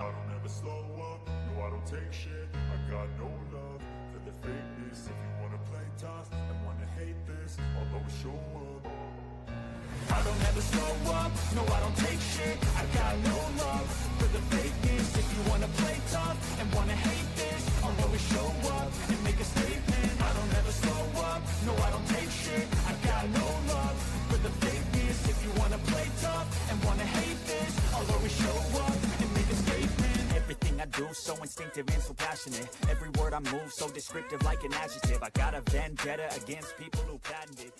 I don't ever slow up, no I don't take shit. I got no love for the fakeness. If you wanna play tough and wanna hate this, I'll always show up. I don't ever slow up, no I don't take shit. I got no love for the fakeness. If you wanna play tough and wanna hate this, I'll always show up and make a statement. I don't ever slow up, no I don't take shit. I got no love for the fakeness. If you wanna play tough and wanna hate this, I'll always show up and make a statement. Everything I do so instinctive and so passionate. Every word I move so descriptive like an adjective. I got a vendetta against people who patented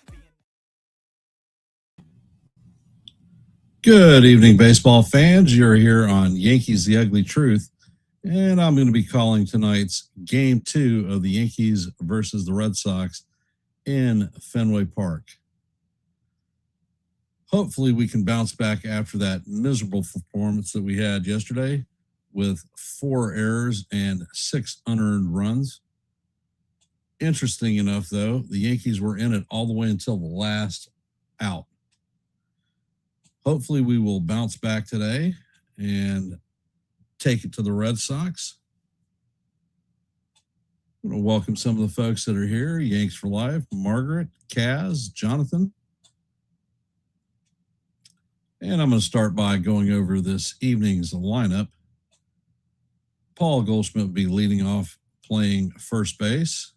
Good evening, baseball fans. You're here on Yankees The Ugly Truth, and I'm going to be calling tonight's Game 2 of the Yankees versus the Red Sox in Fenway Park. Hopefully we can bounce back after that miserable performance that we had yesterday with 4 errors and 6 unearned runs. Interesting enough, though, the Yankees were in it all the way until the last out. Hopefully we will bounce back today and take it to the Red Sox. I'm going to welcome some of the folks that are here. Yanks for Life, Margaret, Kaz, Jonathan. And I'm going to start by going over this evening's lineup. Paul Goldschmidt will be leading off playing first base.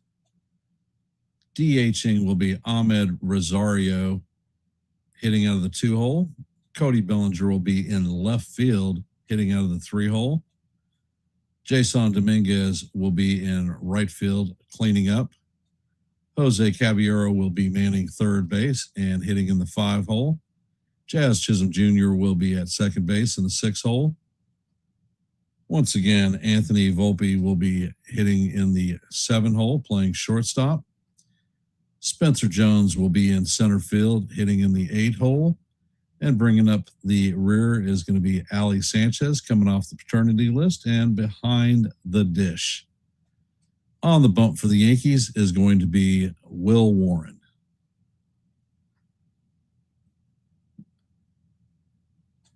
DHing will be Ahmed Rosario hitting out of the 2-hole. Cody Bellinger will be in left field hitting out of the 3-hole. Jason Dominguez will be in right field cleaning up. Jose Caballero will be manning third base and hitting in the 5-hole. Jazz Chisholm Jr. will be at second base in the 6-hole. Once again, Anthony Volpe will be hitting in the 7-hole, playing shortstop. Spencer Jones will be in center field, hitting in the 8-hole. And bringing up the rear is going to be Ali Sanchez, coming off the paternity list and behind the dish. On the bump for the Yankees is going to be Will Warren.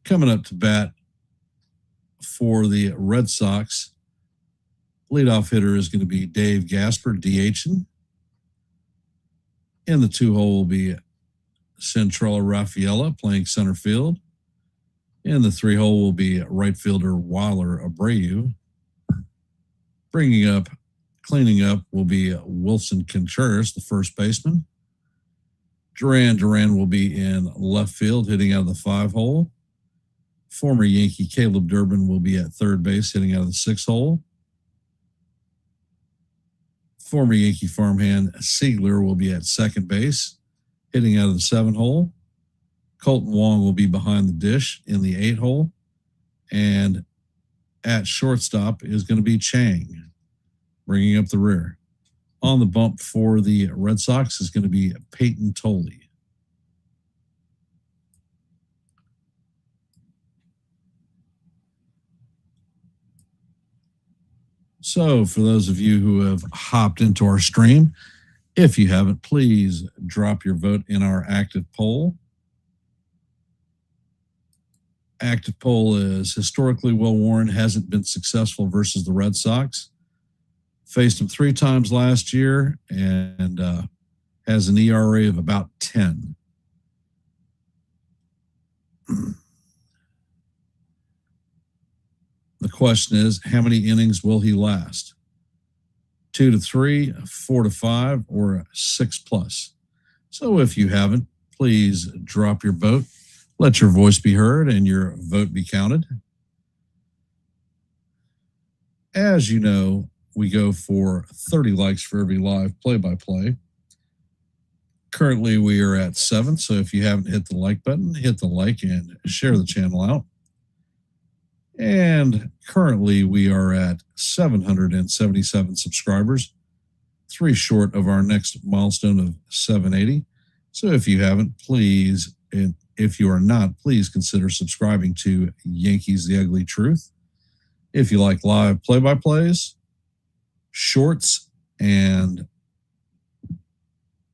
Coming up to bat for the Red Sox, leadoff hitter is going to be Dave Gasper, DHing. In the 2-hole will be Centrella Raffaella playing center field. In the 3-hole will be right fielder Weiler Abreu. Cleaning up will be Wilson Contreras, the first baseman. Duran will be in left field hitting out of the 5-hole. Former Yankee Caleb Durbin will be at third base hitting out of the 6-hole. Former Yankee farmhand Siegler will be at second base hitting out of the 7-hole. Colton Wong will be behind the dish in the 8-hole. And at shortstop is going to be Chang, bringing up the rear. On the bump for the Red Sox is going to be Peyton Tolley. So for those of you who have hopped into our stream, if you haven't, please drop your vote in our active poll. Active poll is historically Will Warren hasn't been successful versus the Red Sox. Faced them 3 times last year and has an ERA of about 10. The question is, how many innings will he last? 2 to 3, 4 to 5, or 6+. So if you haven't, please drop your vote. Let your voice be heard and your vote be counted. As you know, we go for 30 likes for every live play-by-play. Currently, we are at 7, so if you haven't hit the like button, hit the like and share the channel out. And currently, we are at 777 subscribers, 3 short of our next milestone of 780. So if you haven't, please, and if you are not, please consider subscribing to Yankees The Ugly Truth. If you like live play-by-plays, shorts, and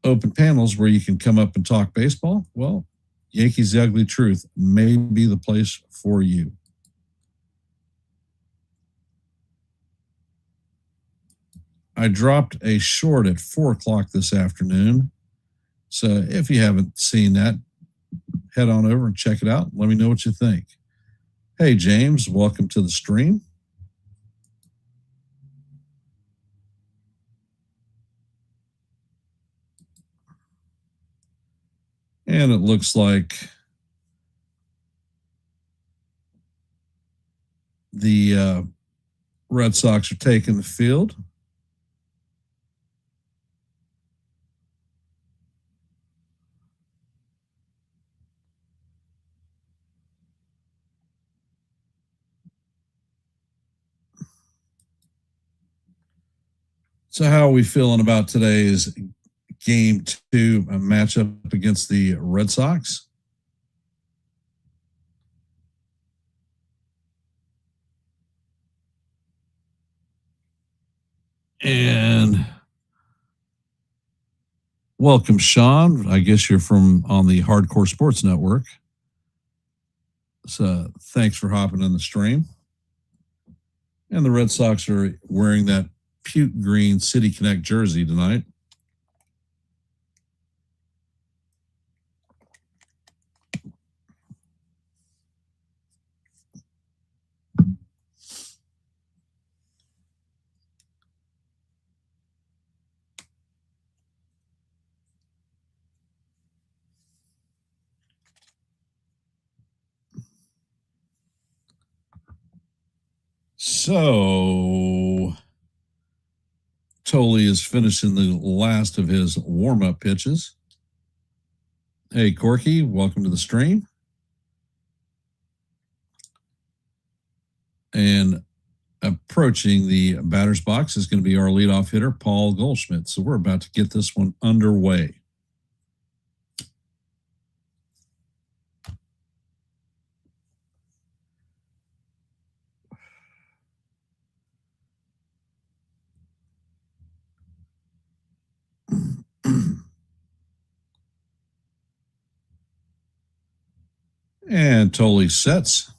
open panels where you can come up and talk baseball, well, Yankees The Ugly Truth may be the place for you. I dropped a short at 4 o'clock this afternoon. So if you haven't seen that, head on over and check it out. Let me know what you think. Hey, James, welcome to the stream. And it looks like the Red Sox are taking the field. So how are we feeling about today's game 2 matchup against the Red Sox? And welcome, Sean. I guess you're from on the Hardcore Sports Network. So thanks for hopping on the stream. And the Red Sox are wearing that puke green City Connect jersey tonight. So Tolley is finishing the last of his warm-up pitches. Hey, Corky, welcome to the stream. And approaching the batter's box is going to be our leadoff hitter, Paul Goldschmidt. So we're about to get this one underway. And Tolley sets.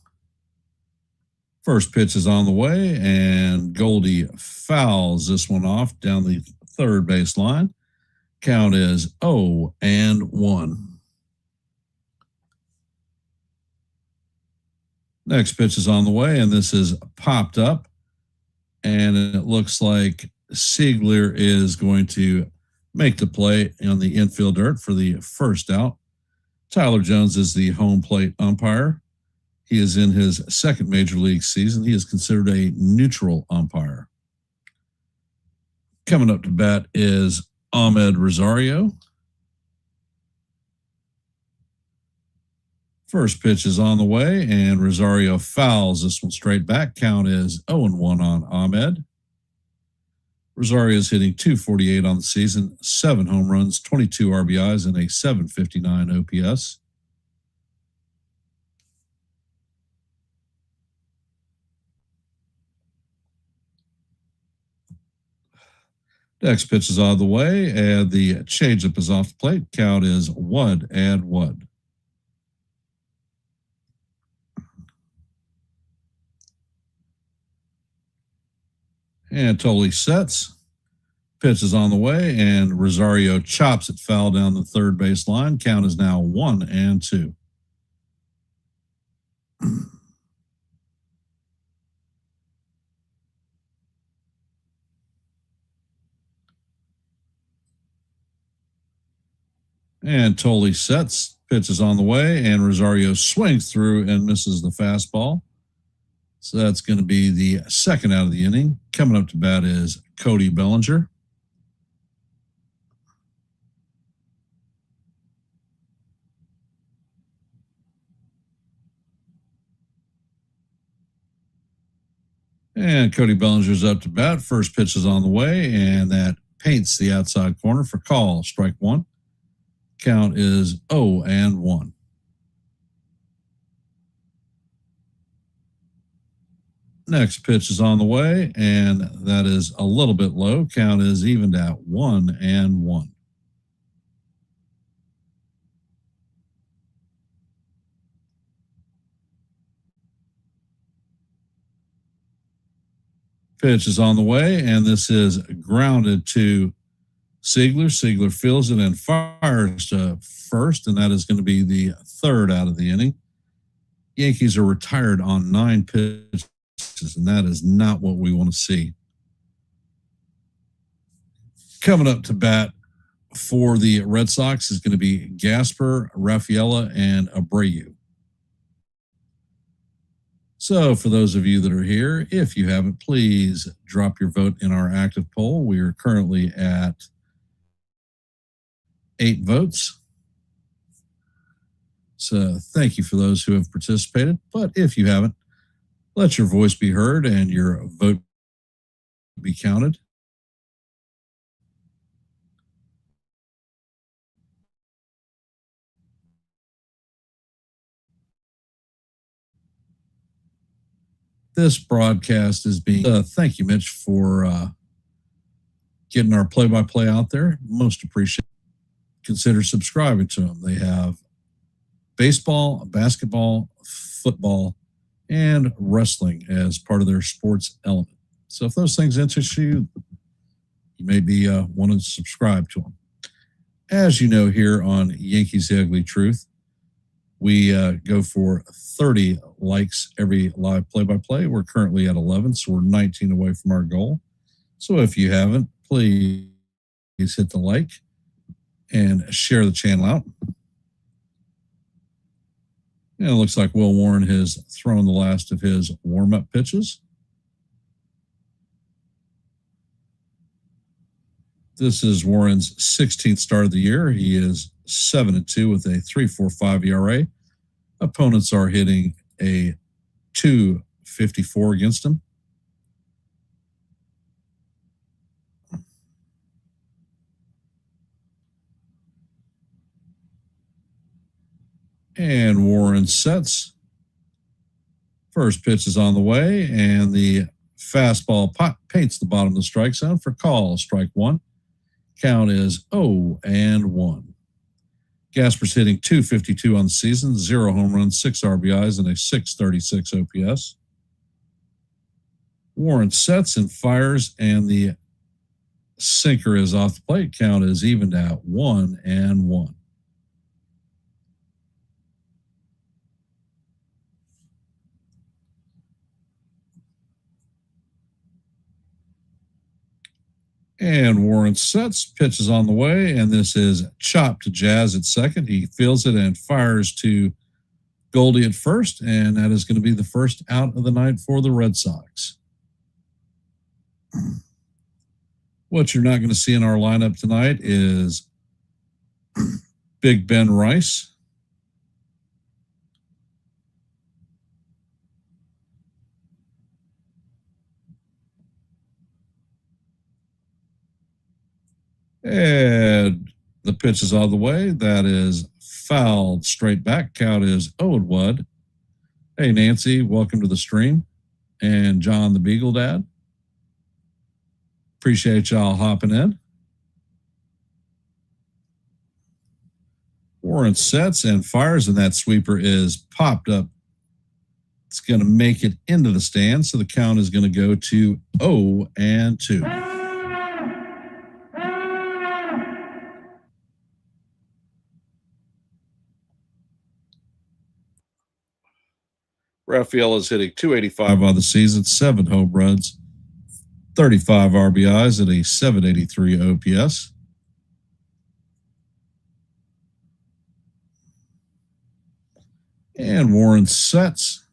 First pitch is on the way, and Goldie fouls this one off down the third base line. Count is 0-1. Next pitch is on the way, and this is popped up. And it looks like Siegler is going to make the play on the infield dirt for the first out. Tyler Jones is the home plate umpire. He is in his second major league season. He is considered a neutral umpire. Coming up to bat is Ahmed Rosario. First pitch is on the way, and Rosario fouls this one straight back. Count is 0-1 on Ahmed. Rosario is hitting .248 on the season, 7 home runs, 22 RBIs, and a .759 OPS. Next pitch is on the way, and the changeup is off the plate. Count is 1-1. And Tolley sets. Pitch is on the way, and Rosario chops it foul down the third base line. Count is now 1-2. And Tolley sets. Pitch is on the way, and Rosario swings through and misses the fastball. So that's going to be the second out of the inning. Coming up to bat is Cody Bellinger. And Cody Bellinger's up to bat. First pitch is on the way, and that paints the outside corner for call. Strike one. Count is 0-1. Next pitch is on the way, and that is a little bit low. Count is evened at 1-1. Pitch is on the way, and this is grounded to Siegler. Siegler fields it and fires to first, and that is going to be the third out of the inning. Yankees are retired on 9 pitches, and that is not what we want to see. Coming up to bat for the Red Sox is going to be Gasper, Rafaela, and Abreu. So for those of you that are here, if you haven't, please drop your vote in our active poll. We are currently at 8 votes. So thank you for those who have participated. But if you haven't, let your voice be heard and your vote be counted. This broadcast is being, thank you, Mitch, for getting our play-by-play out there. Most appreciated. Consider subscribing to them. They have baseball, basketball, football, and wrestling as part of their sports element. So if those things interest you, you may be wanting to subscribe to them. As you know, here on Yankees The Ugly Truth, we go for 30 likes every live play-by-play. We're currently at 11, so we're 19 away from our goal. So if you haven't, please hit the like and share the channel out. And it looks like Will Warren has thrown the last of his warm-up pitches. This is Warren's 16th start of the year. He is 7-2 with a 3.45 ERA. Opponents are hitting a 2.54 against him. And Warren sets. First pitch is on the way, and the fastball paints the bottom of the strike zone for call. Strike one. Count is 0-1. Gasper's hitting .252 on the season, 0 home runs, 6 RBIs, and a .636 OPS. Warren sets and fires, and the sinker is off the plate. Count is evened at 1-1. And Warren sets, pitches on the way, and this is chopped to Jazz at second. He fields it and fires to Goldie at first, and that is going to be the first out of the night for the Red Sox. What you're not going to see in our lineup tonight is Big Ben Rice. And the pitch is on the way. That is fouled straight back. Count is 0-1. Hey, Nancy, welcome to the stream. And John the Beagle Dad. Appreciate y'all hopping in. Warren sets and fires, and that sweeper is popped up. It's going to make it into the stand, so the count is going to go to 0-2. Rafaela is hitting .285 on the season, 7 home runs, 35 RBIs, and a .783 OPS. And Warren sets.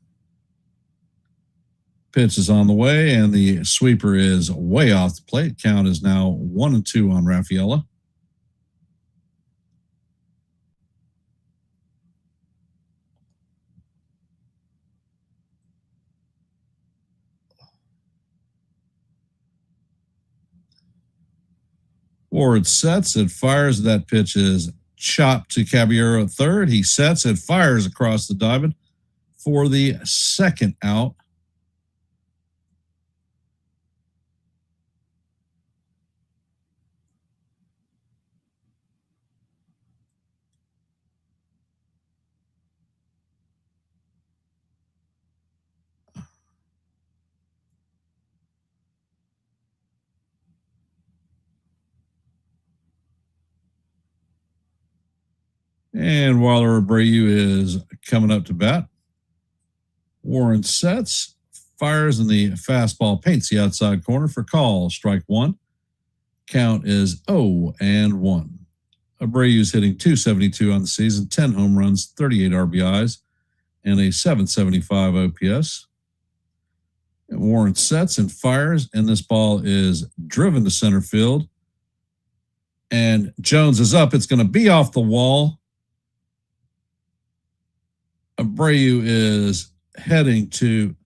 Pitch is on the way, and the sweeper is way off the plate. Count is now 1-2 on Rafaela. Warren sets and fires. That pitch is chopped to Caballero at third. He sets and fires across the diamond for the second out. And Waller Abreu is coming up to bat. Warren sets, fires, and the fastball paints the outside corner for call. Strike one. Count is 0-1. Abreu's hitting .272 on the season, 10 home runs, 38 RBIs, and a .775 OPS. And Warren sets and fires, and this ball is driven to center field. And Jones is up. It's going to be off the wall. Abreu is heading to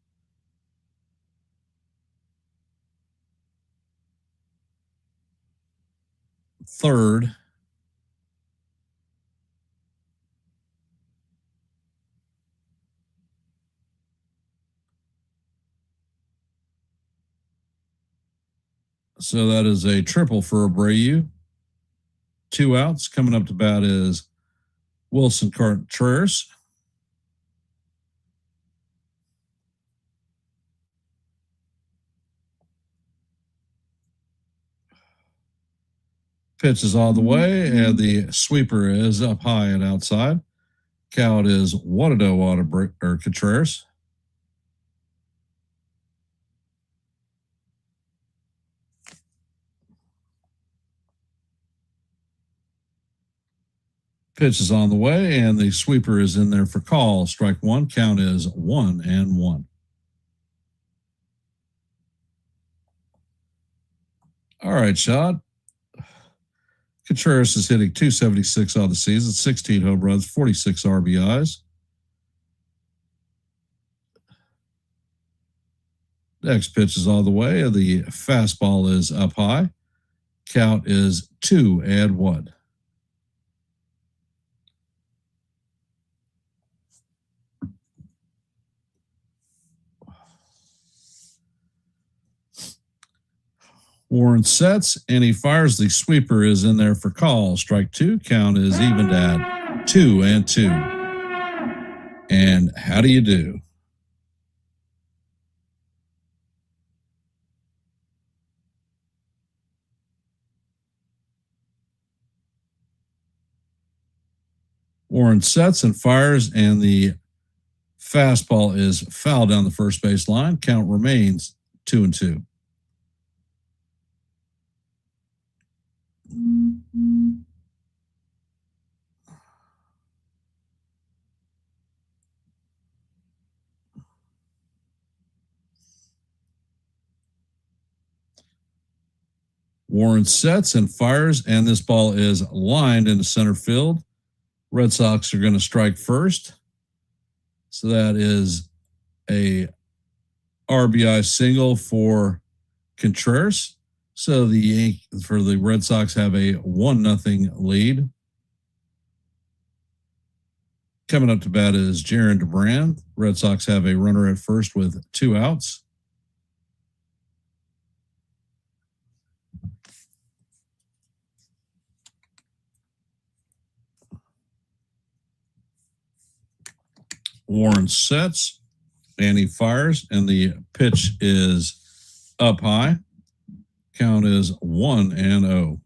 third. So that is a triple for Abreu. 2 outs. Coming up to bat is Wilson Contreras. Pitch is all the way, and the sweeper is up high and outside. Count is 1-0 on Contreras. Pitch is on the way, and the sweeper is in there for call. Strike one. Count is 1-1. All right, Shad. Contreras is hitting .276 on the season, 16 home runs, 46 RBIs. Next pitch is all the way, and the fastball is up high. Count is 2-1. Warren sets, and he fires. The sweeper is in there for call. Strike two. Count is evened at 2-2. And how do you do? Warren sets and fires, and the fastball is fouled down the first base line. Count remains 2-2. Warren sets and fires, and this ball is lined into center field. Red Sox are going to strike first. So that is a RBI single for Contreras. So the Red Sox have a 1-0 lead. Coming up to bat is Jaron DeBrand. Red Sox have a runner at first with 2 outs. Warren sets, and he fires, and the pitch is up high. Count is 1-0.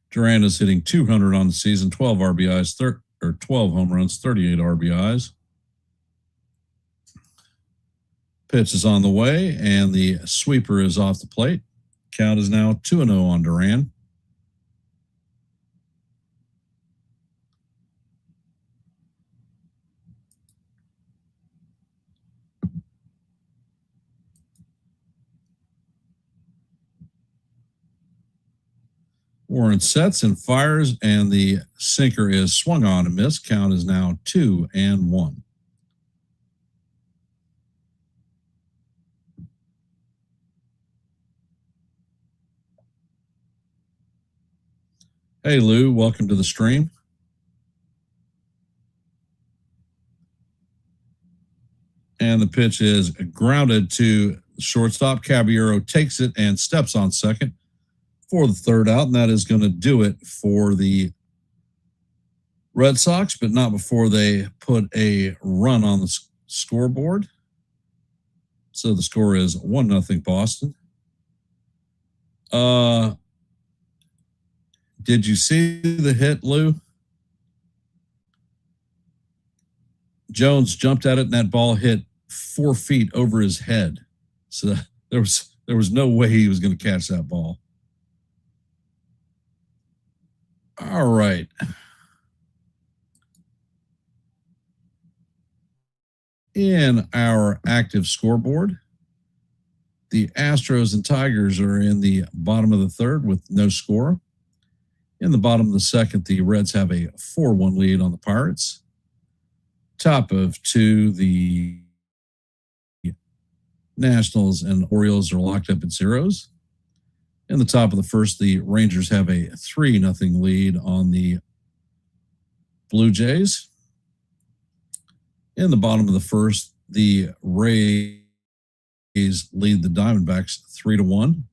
Durant is hitting .200 on the season, 12 RBIs, 12 home runs, 38 RBIs. Pitch is on the way, and the sweeper is off the plate. Count is now 2-0 on Duran. Warren sets and fires, and the sinker is swung on and missed. Count is now 2-1. Hey, Lou, welcome to the stream. And the pitch is grounded to shortstop. Caballero takes it and steps on second for the third out, and that is going to do it for the Red Sox, but not before they put a run on the scoreboard. So the score is 1-0 Boston. Did you see the hit, Lou? Jones jumped at it, and that ball hit 4 feet over his head. So there was no way he was going to catch that ball. All right. In our active scoreboard, the Astros and Tigers are in the bottom of the third with no score. In the bottom of the second, the Reds have a 4-1 lead on the Pirates. Top of 2, the Nationals and Orioles are locked up at zeros. In the top of the first, the Rangers have a 3-0 lead on the Blue Jays. In the bottom of the first, the Rays lead the Diamondbacks 3-1.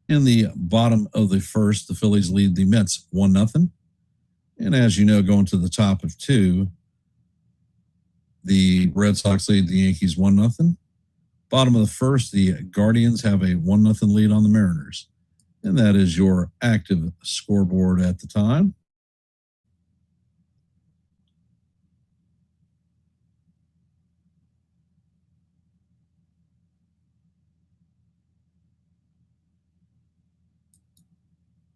In the bottom of the first, the Phillies lead the Mets 1-0. And as you know, going to the top of 2, the Red Sox lead the Yankees 1-0. Bottom of the first, the Guardians have a 1-0 lead on the Mariners. And that is your active scoreboard at the time.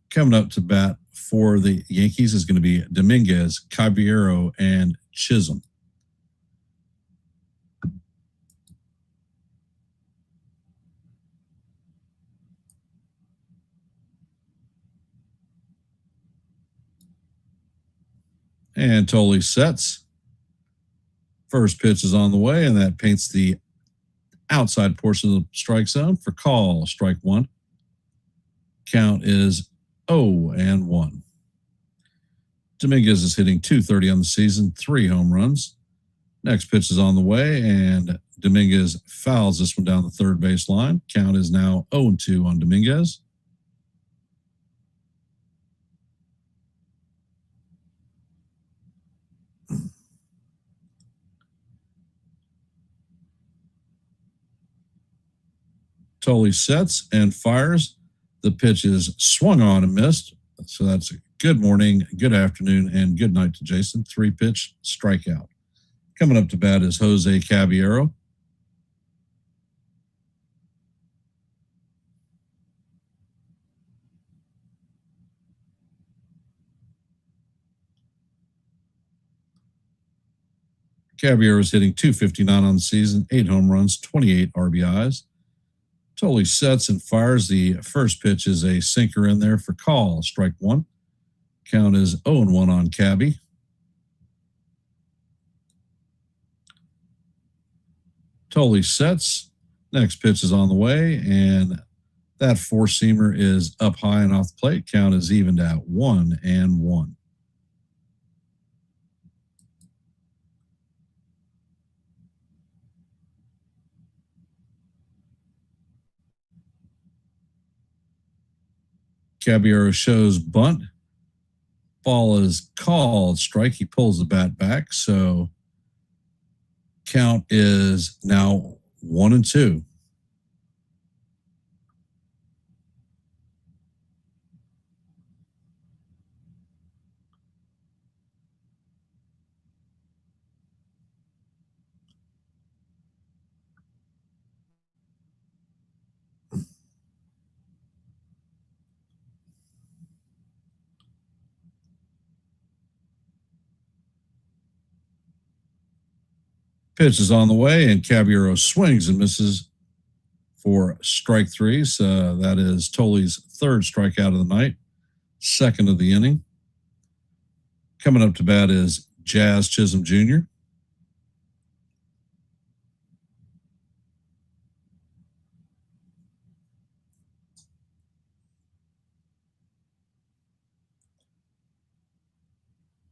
Coming up to bat for the Yankees is going to be Dominguez, Caballero, and Chisholm. And Tolley sets. First pitch is on the way, and that paints the outside portion of the strike zone for call, strike 1. Count is 0-1. Dominguez is hitting .230 on the season, 3 home runs. Next pitch is on the way, and Dominguez fouls this one down the third baseline. Count is now 0-2 on Dominguez. Tolley sets and fires. The pitch is swung on and missed. So that's a good morning, good afternoon, and good night to Jason. 3-pitch strikeout. Coming up to bat is Jose Caballero. Caballero is hitting .259 on the season, 8 home runs, 28 RBIs. Tolley sets and fires. The first pitch is a sinker in there for call, strike 1. Count is 0-1 on Cabby. Tolley sets. Next pitch is on the way, and that 4-seamer is up high and off the plate. Count is evened at 1-1. Caballero shows bunt. Ball is called strike. He pulls the bat back. So count is now 1-2. Pitch is on the way, and Caballero swings and misses for strike 3. So that is Tolley's 3rd strikeout of the night, 2nd of the inning. Coming up to bat is Jazz Chisholm Jr.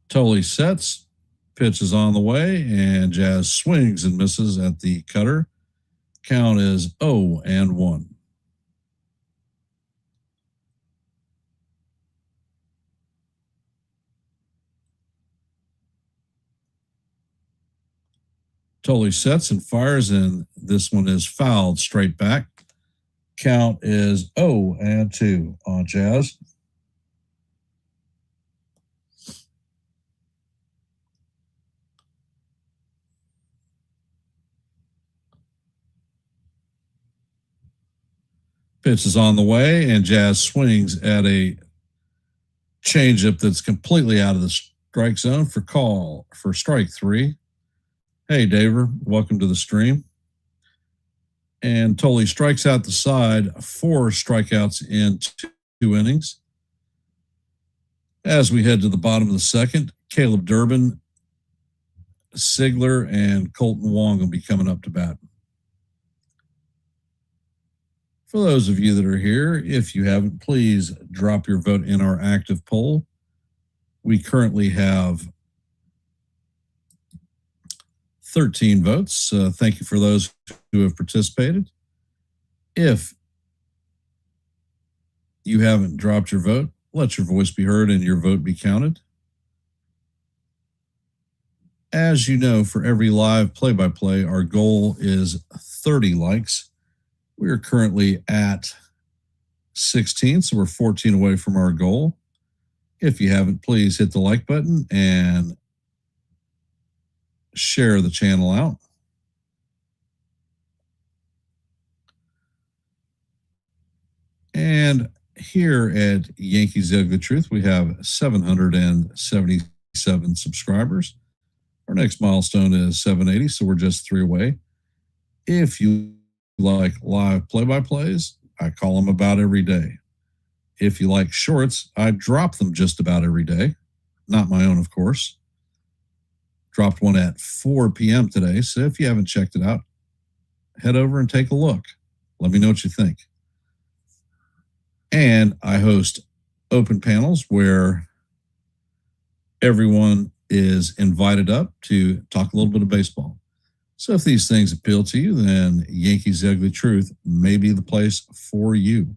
Tolley sets. Pitch is on the way, and Jazz swings and misses at the cutter. Count is 0-1. Tolley sets and fires, and this one is fouled straight back. Count is 0-2 on Jazz. Pitch is on the way, and Jazz swings at a changeup that's completely out of the strike zone for strike 3. Hey, Daver, welcome to the stream. And Tolley strikes out the side, 4 strikeouts in 2 innings. As we head to the bottom of the second, Caleb Durbin, Sigler, and Colton Wong will be coming up to bat. For those of you that are here, if you haven't, please drop your vote in our active poll. We currently have 13 votes. Thank you for those who have participated. If you haven't dropped your vote, let your voice be heard and your vote be counted. As you know, for every live play-by-play, our goal is 30 likes. We are currently at 16, so we're 14 away from our goal. If you haven't, please hit the like button and share the channel out. And here at Yankees Ugly Truth, we have 777 subscribers. Our next milestone is 780, so we're just 3 away. If you like live play-by-plays, I call them about every day. If you like shorts, I drop them just about every day. Not my own, of course. Dropped one at 4 p.m. today, so if you haven't checked it out, head over and take a look. Let me know what you think. And I host open panels where everyone is invited up to talk a little bit of baseball. So if these things appeal to you, then Yankees Ugly Truth may be the place for you.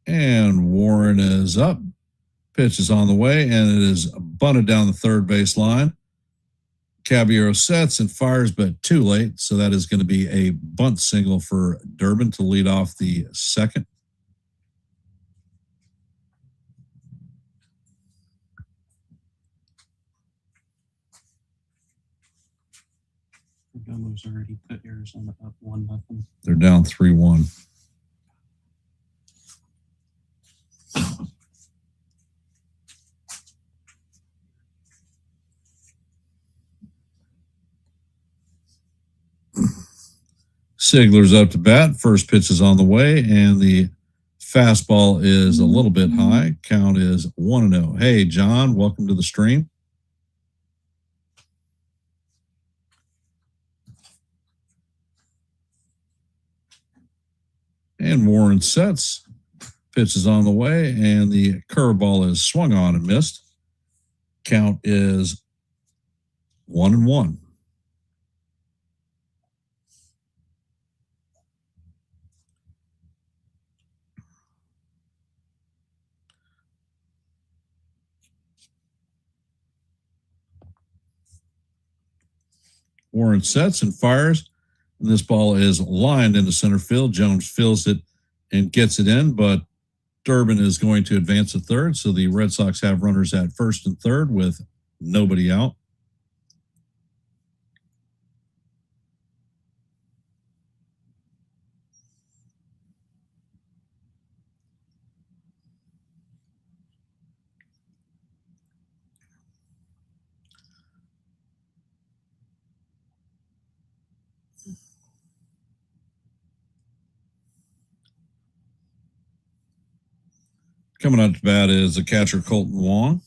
And Warren is up. Pitch is on the way, and it is bunted down the third base line. Caballero sets and fires, but too late. So that is going to be a bunt single for Durbin to lead off the second. Gummo's already put Arizona up 1-0. They're down 3-1. Sigler's up to bat. First pitch is on the way, and the fastball is a little bit high. Count is 1-0. Hey, John, welcome to the stream. And Warren sets. Pitch is on the way, and the curveball is swung on and missed. Count is 1-1. Warren sets and fires. And this ball is lined into center field. Jones fields it and gets it in, but Durbin is going to advance to third. So the Red Sox have runners at first and third with nobody out. Coming up to bat is the catcher Colton Wong.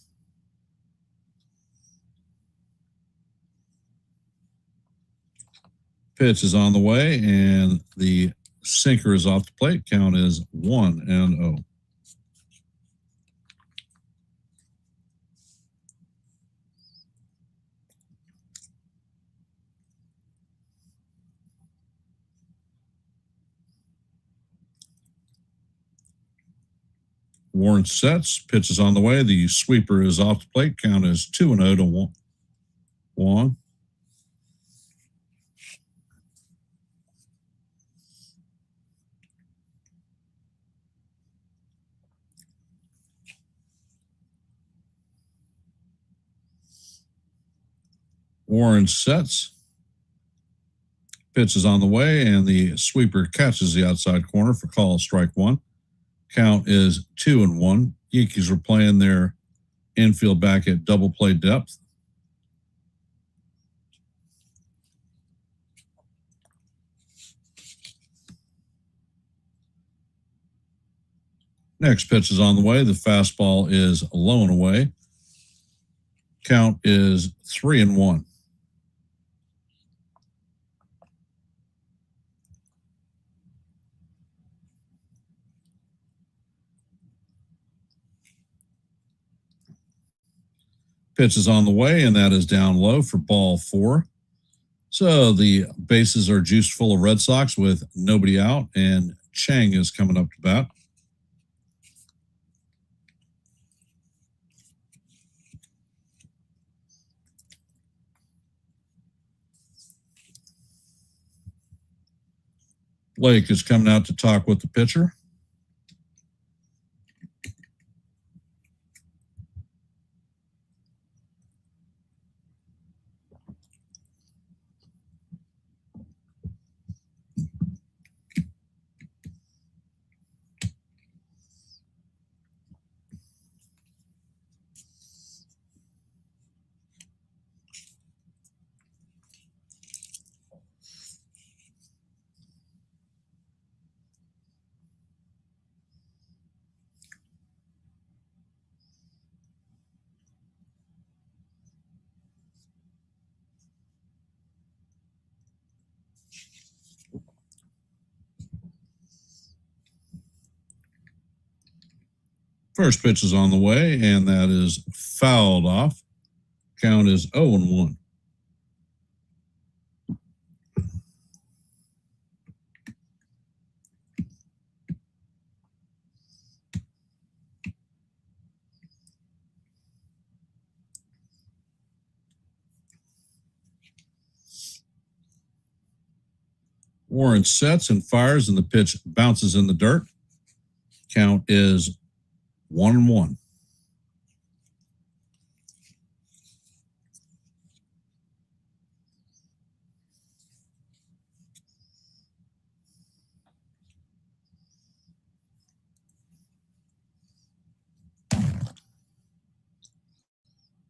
Pitch is on the way, and the sinker is off the plate. Count is 1-0. Warren sets, pitches on the way. The sweeper is off the plate. Count is 2-0 to Wong. Warren sets, pitch is on the way, and the sweeper catches the outside corner for call, strike one. Count is 2-1. Yankees are playing their infield back at double play depth. Next pitch is on the way. The fastball is low and away. Count is 3-1. Pitch is on the way, and that is down low for ball 4. So the bases are juiced full of Red Sox with nobody out, and Chang is coming up to bat. Blake is coming out to talk with the pitcher. First pitch is on the way, and that is fouled off. Count is 0-1. Warren sets and fires, and the pitch bounces in the dirt. Count is 1-1.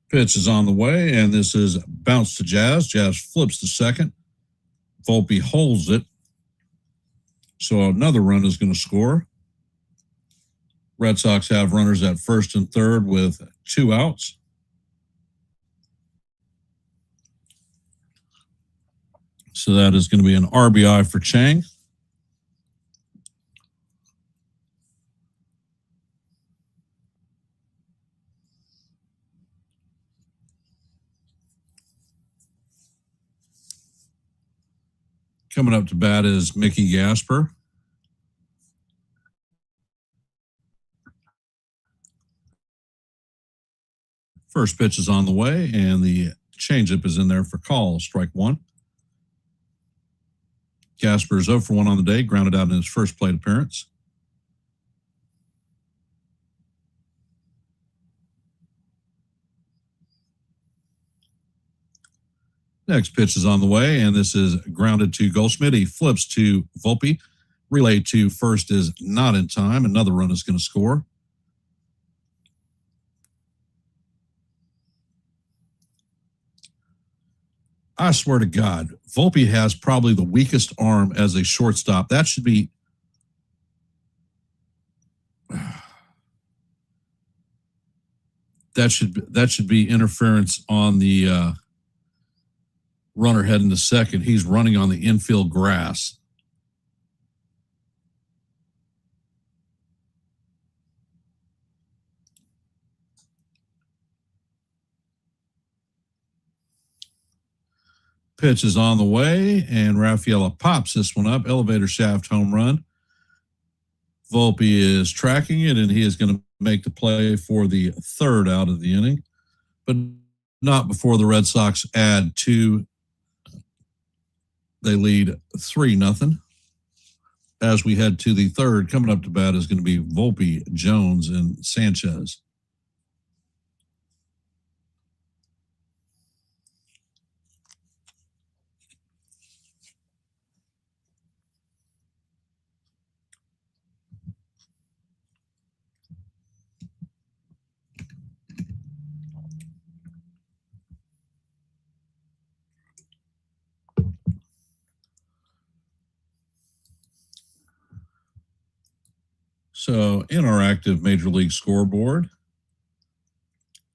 Pitch is on the way, and this is bounce to Jazz. Jazz flips to second. Volpe holds it. So another run is going to score. Red Sox have runners at first and third with 2 outs. So that is going to be an RBI for Chang. Coming up to bat is Mickey Gasper. First pitch is on the way, and the changeup is in there for call, strike one. Gasper is 0 for 1 on the day, grounded out in his first plate appearance. Next pitch is on the way, and this is grounded to Goldschmidt. He flips to Volpe. Relay to first is not in time. Another run is going to score. I swear to God, Volpe has probably the weakest arm as a shortstop. That should be interference on the runner heading to second. He's running on the infield grass. Pitch is on the way, and Rafaela pops this one up. Elevator shaft home run. Volpe is tracking it, and he is going to make the play for the third out of the inning, but not before the Red Sox add two. They lead 3-0. As we head to the third, coming up to bat is going to be Volpe, Jones, and Sanchez. So, in our active Major League scoreboard,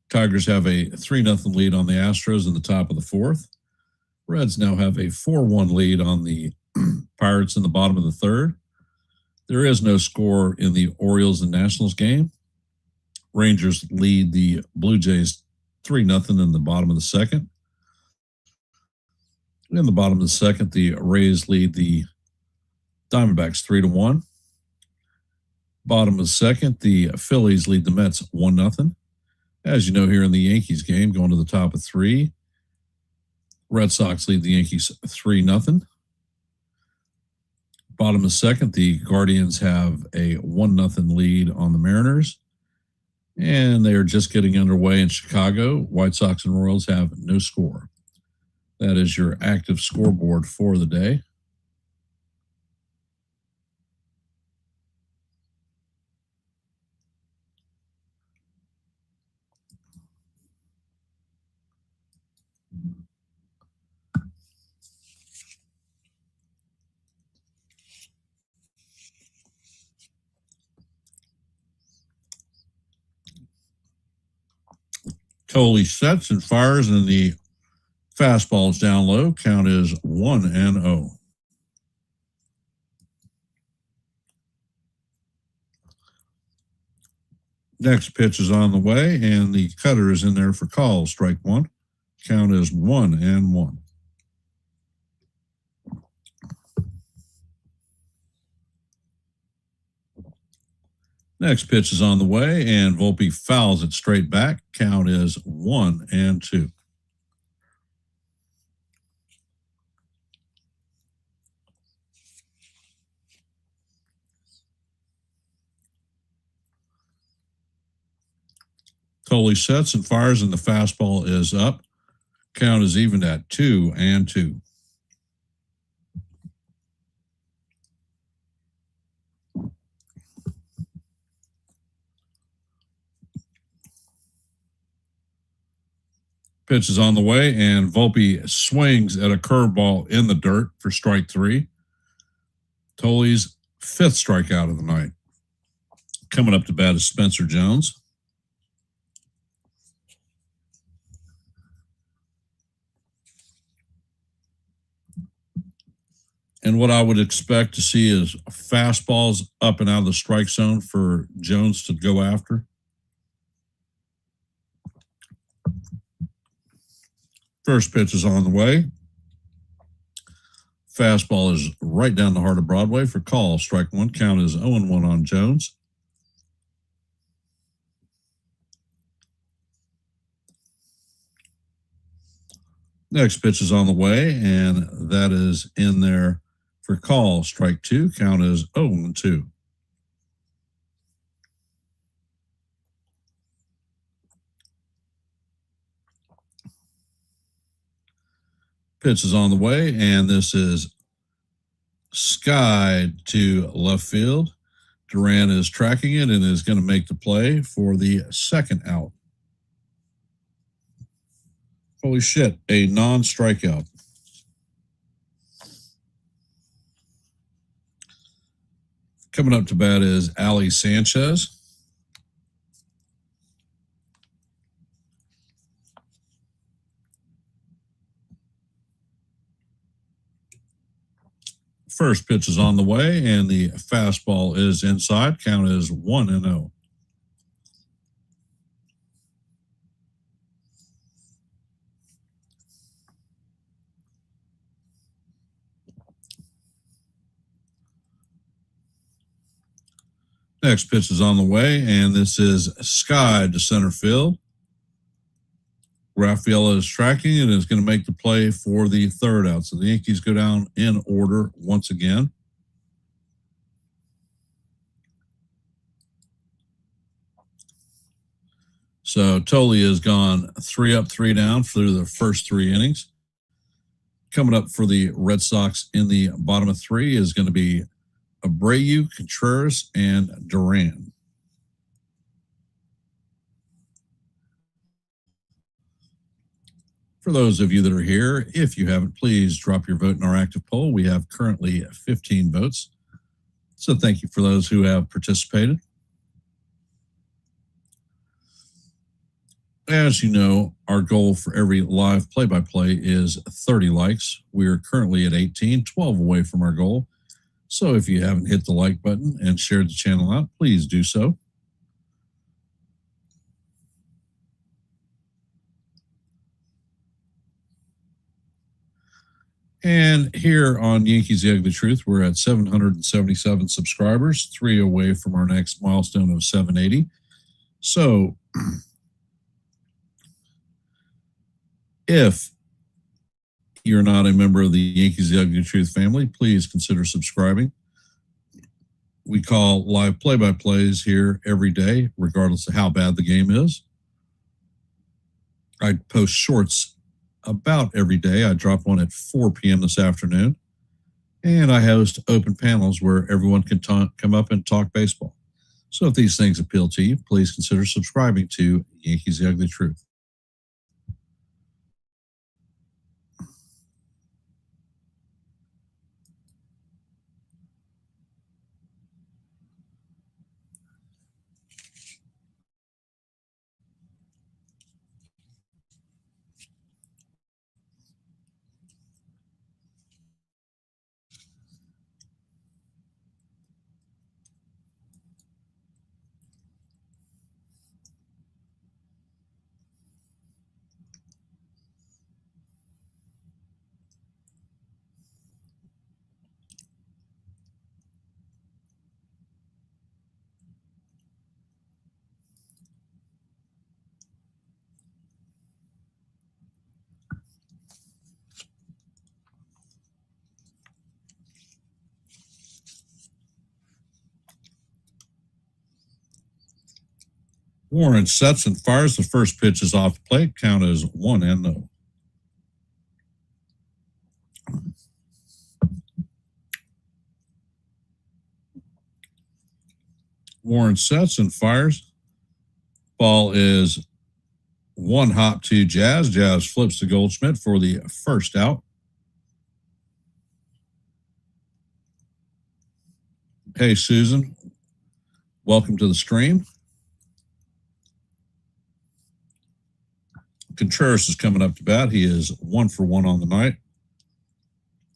Tigers have a 3-0 lead on the Astros in the top of the fourth. Reds now have a 4-1 lead on the Pirates in the bottom of the third. There is no score in the Orioles and Nationals game. Rangers lead the Blue Jays 3-0 in the bottom of the second. In the bottom of the second, the Rays lead the Diamondbacks 3-1. Bottom of the second, the Phillies lead the Mets 1-0. As you know, here in the Yankees game, going to the top of three, Red Sox lead the Yankees 3-0. Bottom of the second, the Guardians have a 1-0 lead on the Mariners. And they are just getting underway in Chicago. White Sox and Royals have no score. That is your active scoreboard for the day. Coley sets and fires, and the fastball is down low. Count is 1-0. Next pitch is on the way, and the cutter is in there for call. Strike one. Count is 1-1. Next pitch is on the way, and Volpe fouls it straight back. Count is 1-2. Coley sets and fires, and the fastball is up. Count is even at 2-2. Pitch is on the way, and Volpe swings at a curveball in the dirt for strike three. Coley's fifth strikeout of the night. Coming up to bat is Spencer Jones. And what I would expect to see is fastballs up and out of the strike zone for Jones to go after. First pitch is on the way. Fastball is right down the heart of Broadway for call. Strike one. Count is 0-1 on Jones. Next pitch is on the way, and that is in there for call. Strike two. Count is 0-2. Pitch is on the way, and this is skied to left field. Duran is tracking it and is going to make the play for the second out. Holy shit, a non-strikeout. Coming up to bat is Ali Sanchez. First pitch is on the way, and the fastball is inside. Count is 1-0. Next pitch is on the way, and this is Sky to center field. Raffaella is tracking and is going to make the play for the third out. So the Yankees go down in order once again. So Tolley has gone 3 up, 3 down through the first 3 innings. Coming up for the Red Sox in the bottom of 3 is going to be Abreu, Contreras, and Duran. For those of you that are here, if you haven't, please drop your vote in our active poll. We have currently 15 votes. So thank you for those who have participated. As you know, our goal for every live play-by-play is 30 likes. We are currently at 18, 12 away from our goal. So if you haven't hit the like button and shared the channel out, please do so. And here on Yankees The Ugly Truth, we're at 777 subscribers, 3 away from our next milestone of 780. So if you're not a member of the Yankees The Ugly Truth family, please consider subscribing. We call live play-by-plays here every day, regardless of how bad the game is. I post shorts about every day. I drop one at 4 p.m. this afternoon. And I host open panels where everyone can come up and talk baseball. So if these things appeal to you, please consider subscribing to Yankees The Ugly Truth. Warren sets and fires. The first pitch is off the plate. Count is 1-0. Warren sets and fires. Ball is 1 hop to Jazz. Jazz flips to Goldschmidt for the first out. Hey, Susan. Welcome to the stream. Contreras is coming up to bat. He is 1 for 1 on the night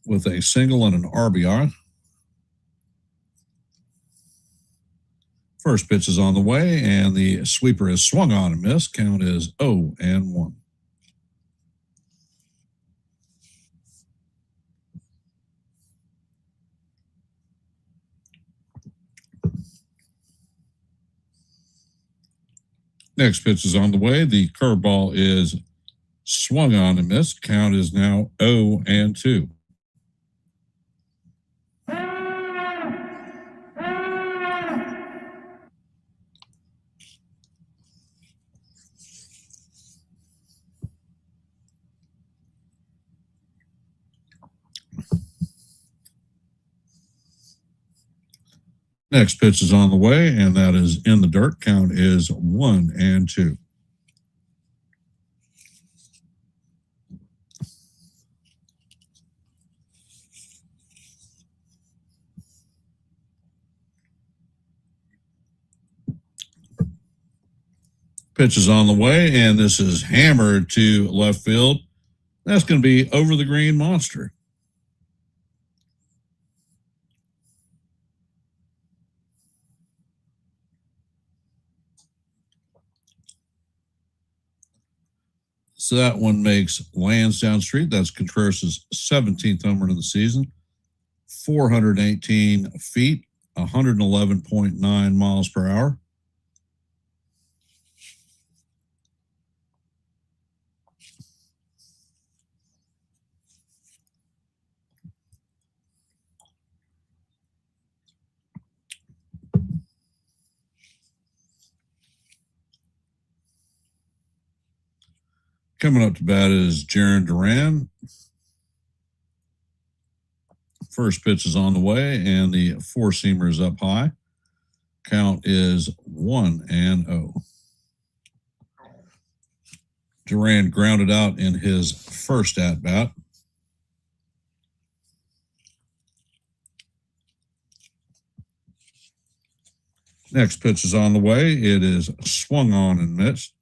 with a single and an RBI. First pitch is on the way, and the sweeper is swung on and missed. Count is 0-1. Next pitch is on the way. The curveball is swung on and missed. Count is now 0-2. Next pitch is on the way, and that is in the dirt. Count is 1-2. Pitch is on the way, and this is hammered to left field. That's going to be over the green monster. So that one makes Lansdowne Street. That's Contreras' 17th home run of the season. 418 feet 111.9 miles per hour. Coming up to bat is Jarren Duran. First pitch is on the way, and the four-seamer is up high. Count is 1-0. Duran grounded out in his first at-bat. Next pitch is on the way. It is swung on and missed.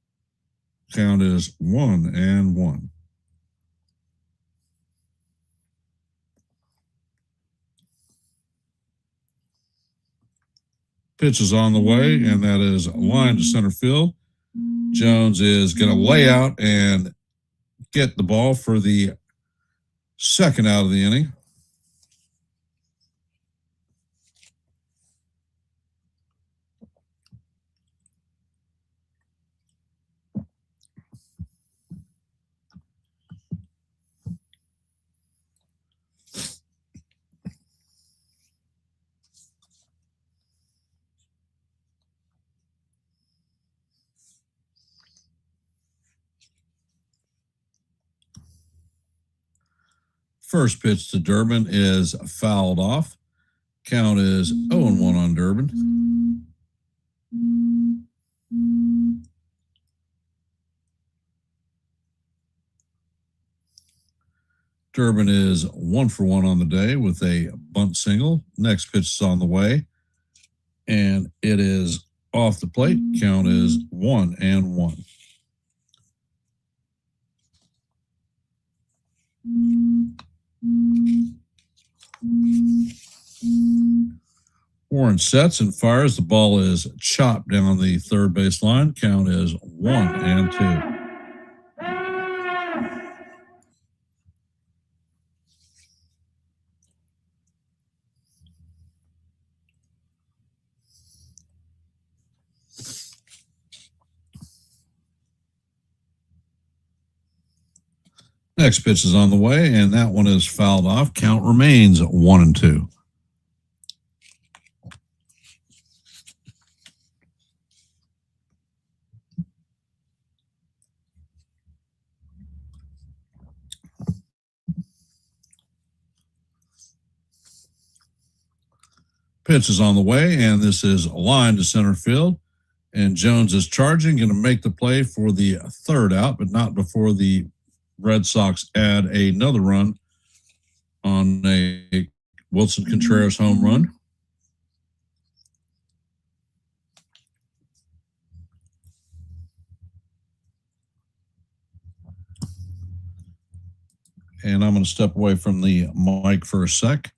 Count is 1-1. Pitch is on the way, and that is a line to center field. Jones is going to lay out and get the ball for the second out of the inning. First pitch to Durbin is fouled off. Count is 0-1 on Durbin. Durbin is 1-for-1 on the day with a bunt single. Next pitch is on the way, and it is off the plate. Count is 1-1. Warren sets and fires. The ball is chopped down the third base line. Count is 1-2. Next pitch is on the way, and that one is fouled off. Count remains 1-2. Pitch is on the way, and this is a line to center field. And Jones is charging, going to make the play for the third out, but not before the Red Sox add another run on a Wilson Contreras home run. And I'm going to step away from the mic for a sec.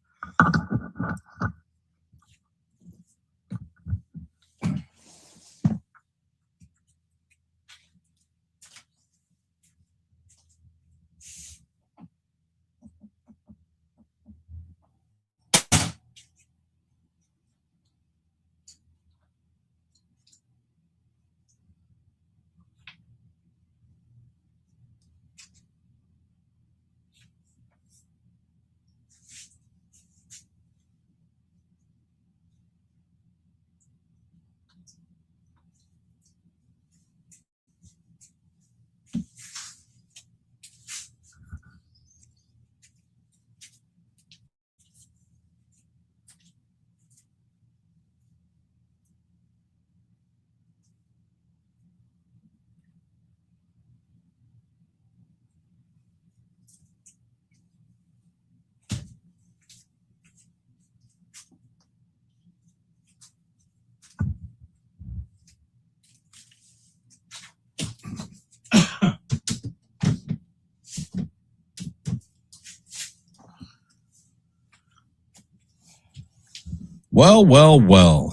Well.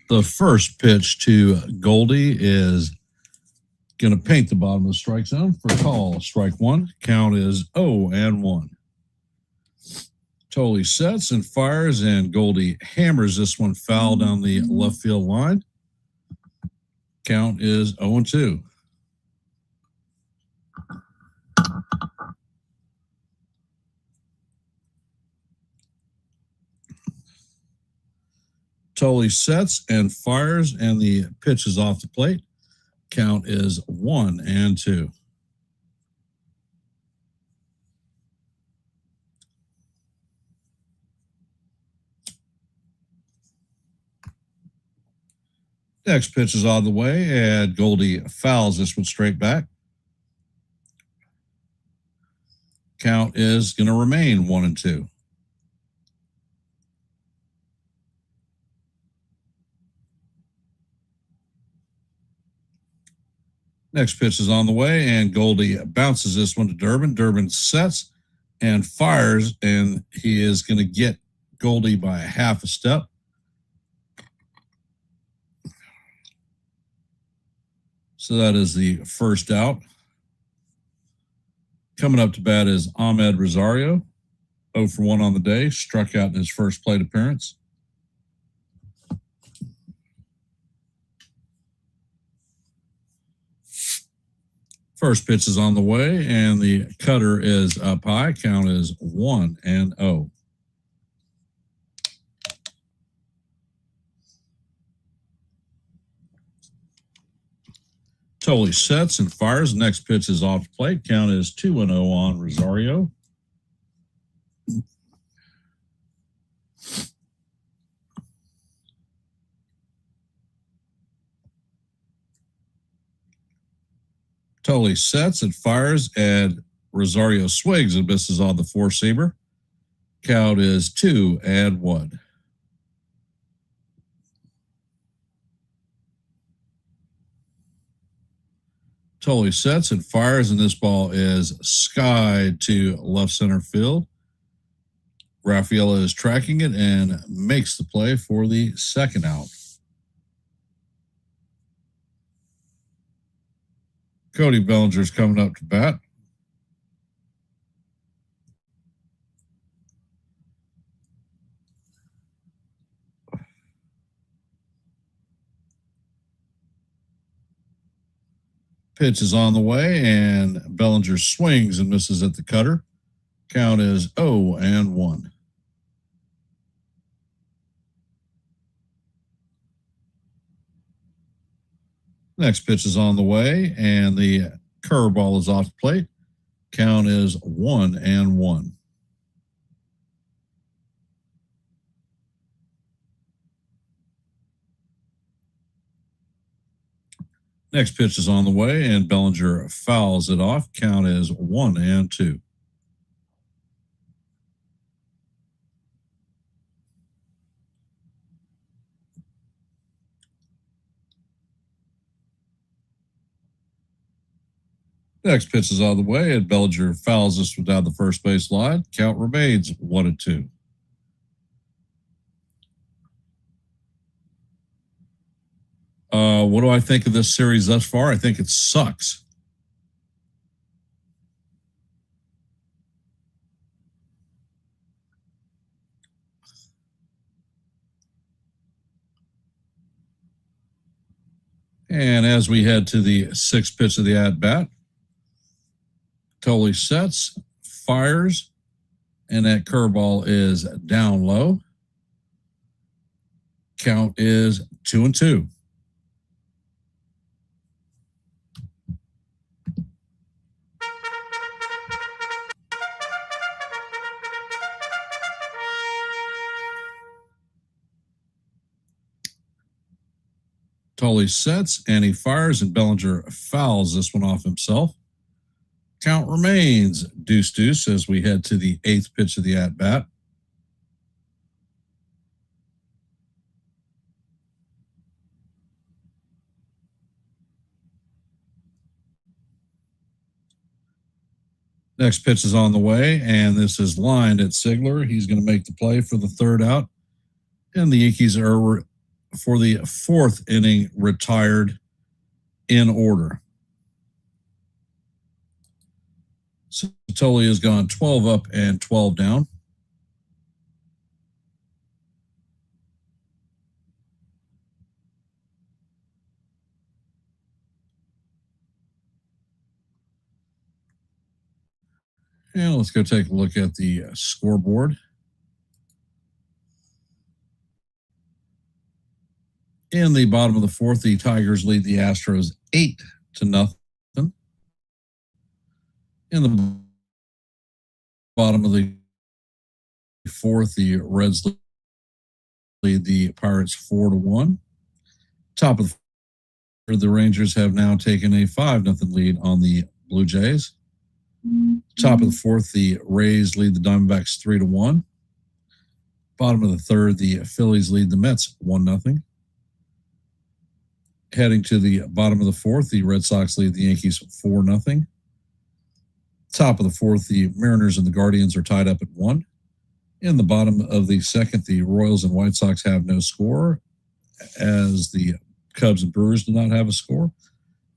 The first pitch to Goldie is going to paint the bottom of the strike zone for call. Strike one. Count is 0-1. Totally sets and fires, and Goldie hammers this one foul down the left field line. Count is 0-2. Totally sets and fires, and the pitch is off the plate. Count is 1-2. Next pitch is on the way, and Goldie fouls this one straight back. Count is going to remain 1-2. Next pitch is on the way, and Goldie bounces this one to Durbin. Durbin sets and fires, and he is going to get Goldie by half a step. So that is the first out. Coming up to bat is Ahmed Rosario, 0 for 1 on the day, struck out in his first plate appearance. First pitch is on the way, and the cutter is up high. Count is 1-0. Totally sets and fires. Next pitch is off the plate. Count is 2-0 on Rosario. Totally sets and fires, and Rosario swings and misses on the four-seamer. Count is 2-1. Totally sets and fires, and this ball is skied to left center field. Raffaella is tracking it and makes the play for the second out. Cody Bellinger's coming up to bat. Pitch is on the way, and Bellinger swings and misses at the cutter. Count is 0-1. Next pitch is on the way, and the curveball is off the plate. Count is 1-1. Next pitch is on the way, and Bellinger fouls it off. Count is 1-2. Next pitch is on the way, and Bellinger fouls this one down the first base line. Count remains 1-2. What do I think of this series thus far? I think it sucks. And as we head to the sixth pitch of the at-bat, totally sets, fires, and that curveball is down low. Count is 2-2. Totally sets, and he fires, and Bellinger fouls this one off himself. Count remains deuce as we head to the eighth pitch of the at-bat. Next pitch is on the way, and this is lined at Sigler. He's going to make the play for the third out, and the Yankees are for the fourth inning retired in order. Satoli has gone 12 up and 12 down. And let's go take a look at the scoreboard. In the bottom of the fourth, the Tigers lead the Astros 8-0. In the bottom of the fourth, the Reds lead the Pirates 4-1. Top of the fourth, the Rangers have now taken a 5-0 lead on the Blue Jays. Top of the fourth, the Rays lead the Diamondbacks 3-1. Bottom of the third, the Phillies lead the Mets 1-0. Heading to the bottom of the fourth, the Red Sox lead the Yankees 4-0. Top of the fourth, the Mariners and the Guardians are tied up at 1. In the bottom of the second, the Royals and White Sox have no score, as the Cubs and Brewers do not have a score.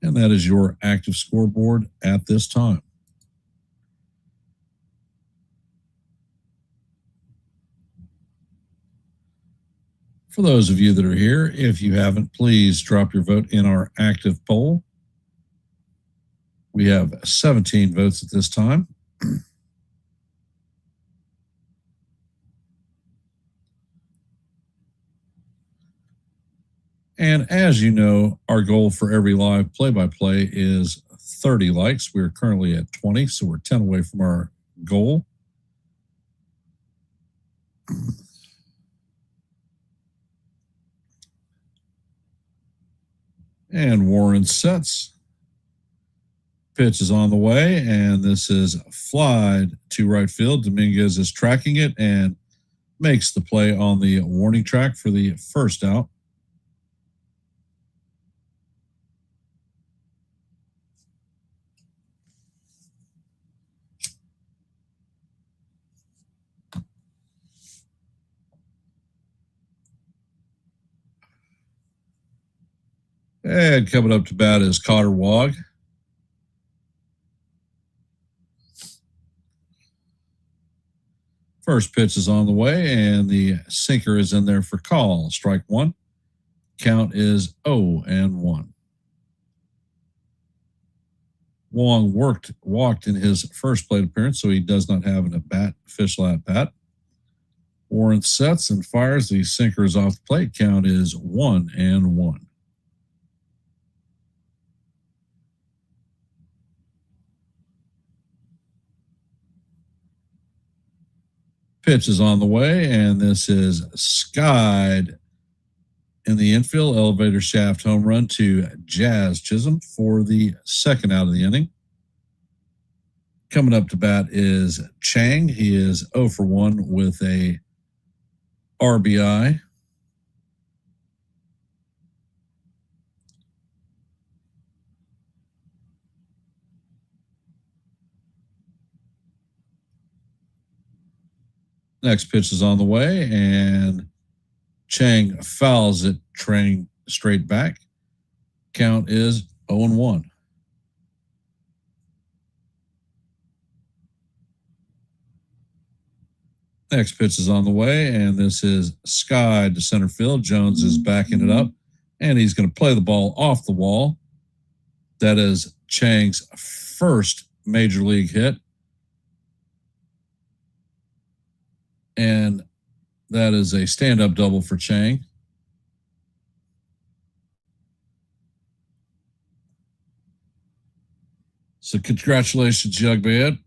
And that is your active scoreboard at this time. For those of you that are here, if you haven't, please drop your vote in our active poll. We have 17 votes at this time. And as you know, our goal for every live play-by-play is 30 likes. We're currently at 20, so we're 10 away from our goal. And Warren sets. Pitch is on the way, and this is fly to right field. Dominguez is tracking it and makes the play on the warning track for the first out. And coming up to bat is Cotter Wog. First pitch is on the way, and the sinker is in there for call. Strike one. Count is 0-1. Wong walked in his first plate appearance, so he does not have an official at bat. Warren sets and fires. The sinker is off the plate. Count is 1-1. Pitch is on the way, and this is skied in the infield. Elevator shaft home run to Jazz Chisholm for the second out of the inning. Coming up to bat is Chang. He is 0 for 1 with a RBI. Next pitch is on the way, and Chang fouls it, training straight back. Count is 0-1. Next pitch is on the way, and this is skied to center field. Jones is backing it up, and he's going to play the ball off the wall. That is Chang's first major league hit. And that is a stand-up double for Chang. So congratulations, Jugman.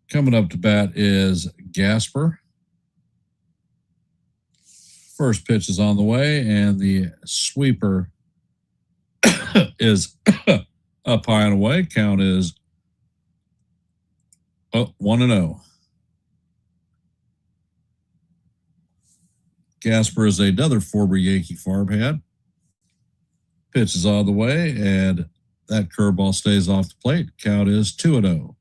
Coming up to bat is Gasper. First pitch is on the way, and the sweeper is up high and away. Count is 1-0. Gasper is another former Yankee farmhand. Pitch is on the way, and that curveball stays off the plate. Count is 2-0.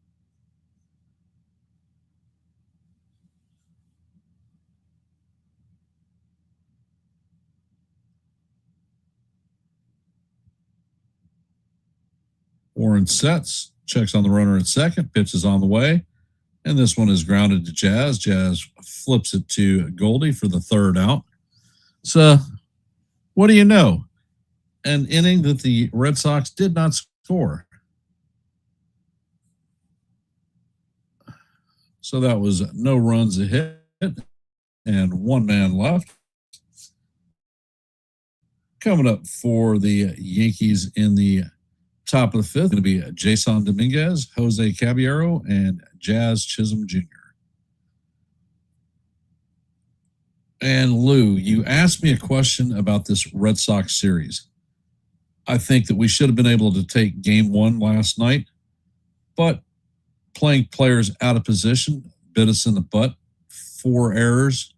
Warren sets, checks on the runner at second. Pitch is on the way, and this one is grounded to Jazz. Jazz flips it to Goldie for the third out. So, what do you know? An inning that the Red Sox did not score. So that was no runs a hit and one man left. Coming up for the Yankees in the top of the fifth, going to be Jason Dominguez, Jose Caballero, and Jazz Chisholm Jr. And Lou, you asked me a question about this Red Sox series. I think that we should have been able to take game one last night, but playing players out of position bit us in the butt. 4 errors,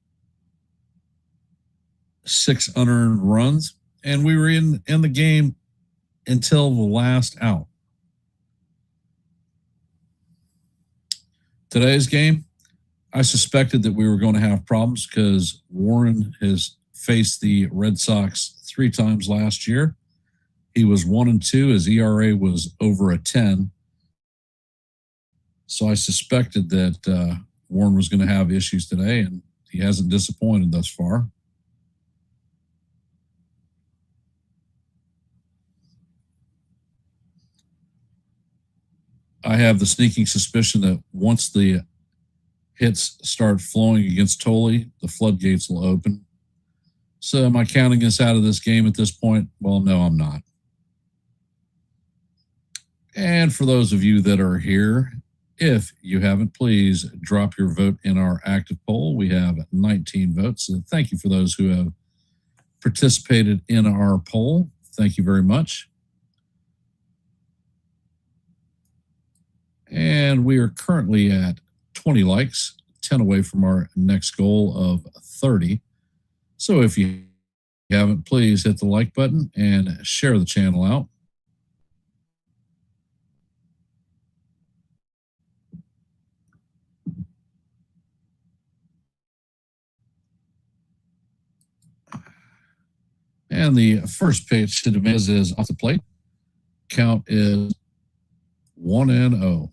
6 unearned runs, and we were in the game until the last out. Today's game, I suspected that we were going to have problems because Warren has faced the Red Sox 3 times last year. He was 1-2. His ERA was over a 10. So I suspected that Warren was going to have issues today, and he hasn't disappointed thus far. I have the sneaking suspicion that once the hits start flowing against Tolley, the floodgates will open. So am I counting us out of this game at this point? Well, no, I'm not. And for those of you that are here, if you haven't, please drop your vote in our active poll. We have 19 votes. So thank you for those who have participated in our poll. Thank you very much. And we are currently at 20 likes, 10 away from our next goal of 30. So if you haven't, please hit the like button and share the channel out. And the first pitch to Dominguez is off the plate. Count is 1-0.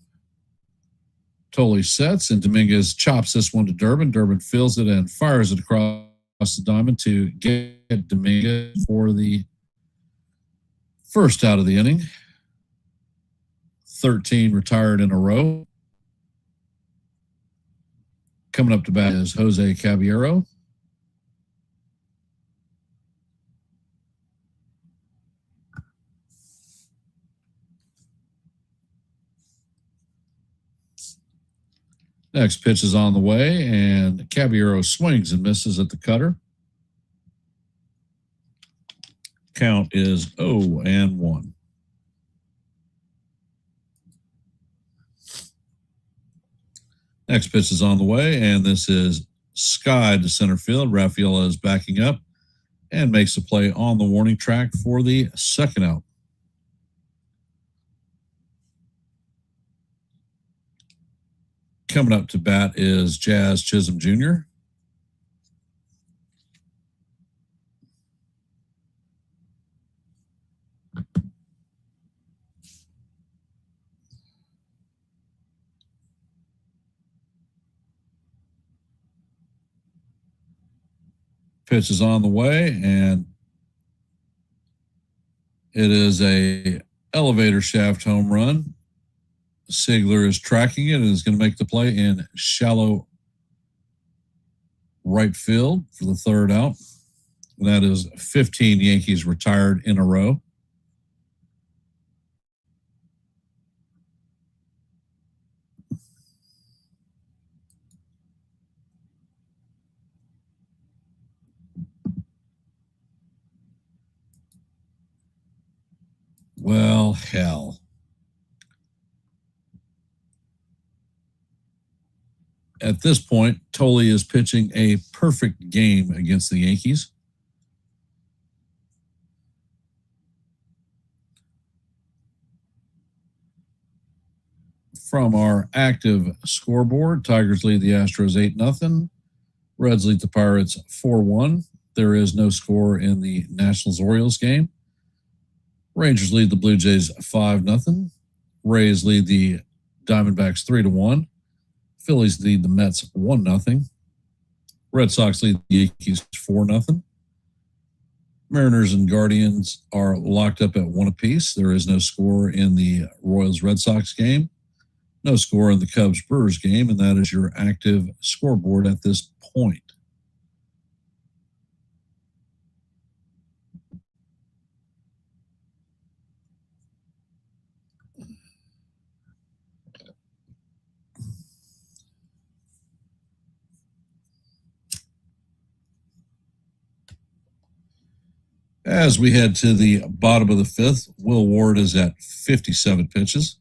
Tolley sets, and Dominguez chops this one to Durbin. Durbin fills it and fires it across the diamond to get Dominguez for the first out of the inning. 13 retired in a row. Coming up to bat is Jose Caballero. Next pitch is on the way, and Caballero swings and misses at the cutter. Count is 0-1. Next pitch is on the way, and this is skied to center field. Rafaela is backing up and makes a play on the warning track for the second out. Coming up to bat is Jazz Chisholm Jr. Pitch is on the way, and it is a elevator shaft home run. Sigler is tracking it and is going to make the play in shallow right field for the third out. And that is 15 Yankees retired in a row. Well, hell. At this point, Tolley is pitching a perfect game against the Yankees. From our active scoreboard, Tigers lead the Astros 8-0. Reds lead the Pirates 4-1. There is no score in the Nationals-Orioles game. Rangers lead the Blue Jays 5-0. Rays lead the Diamondbacks 3-1. Phillies lead the Mets 1-0. Red Sox lead the Yankees 4-0. Mariners and Guardians are locked up at 1 apiece. There is no score in the Royals-Red Sox game. No score in the Cubs-Brewers game, and that is your active scoreboard at this point. As we head to the bottom of the fifth, Will Ward is at 57 pitches.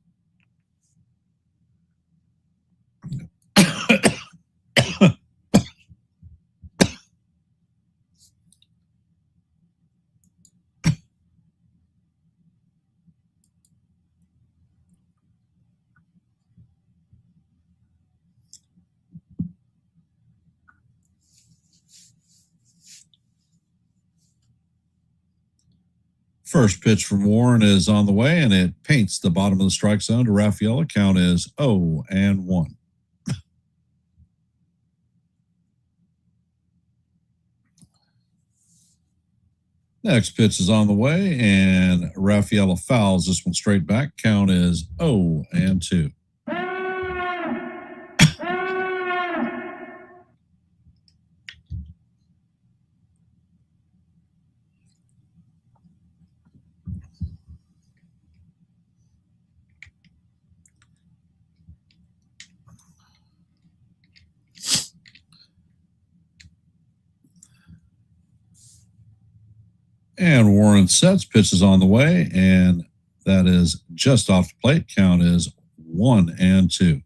First pitch from Warren is on the way, and it paints the bottom of the strike zone to Rafaela. Count is 0-1. Next pitch is on the way, and Rafaela fouls this one straight back. Count is 0-2. And Warren sets, pitches on the way, and that is just off the plate. Count is 1-2.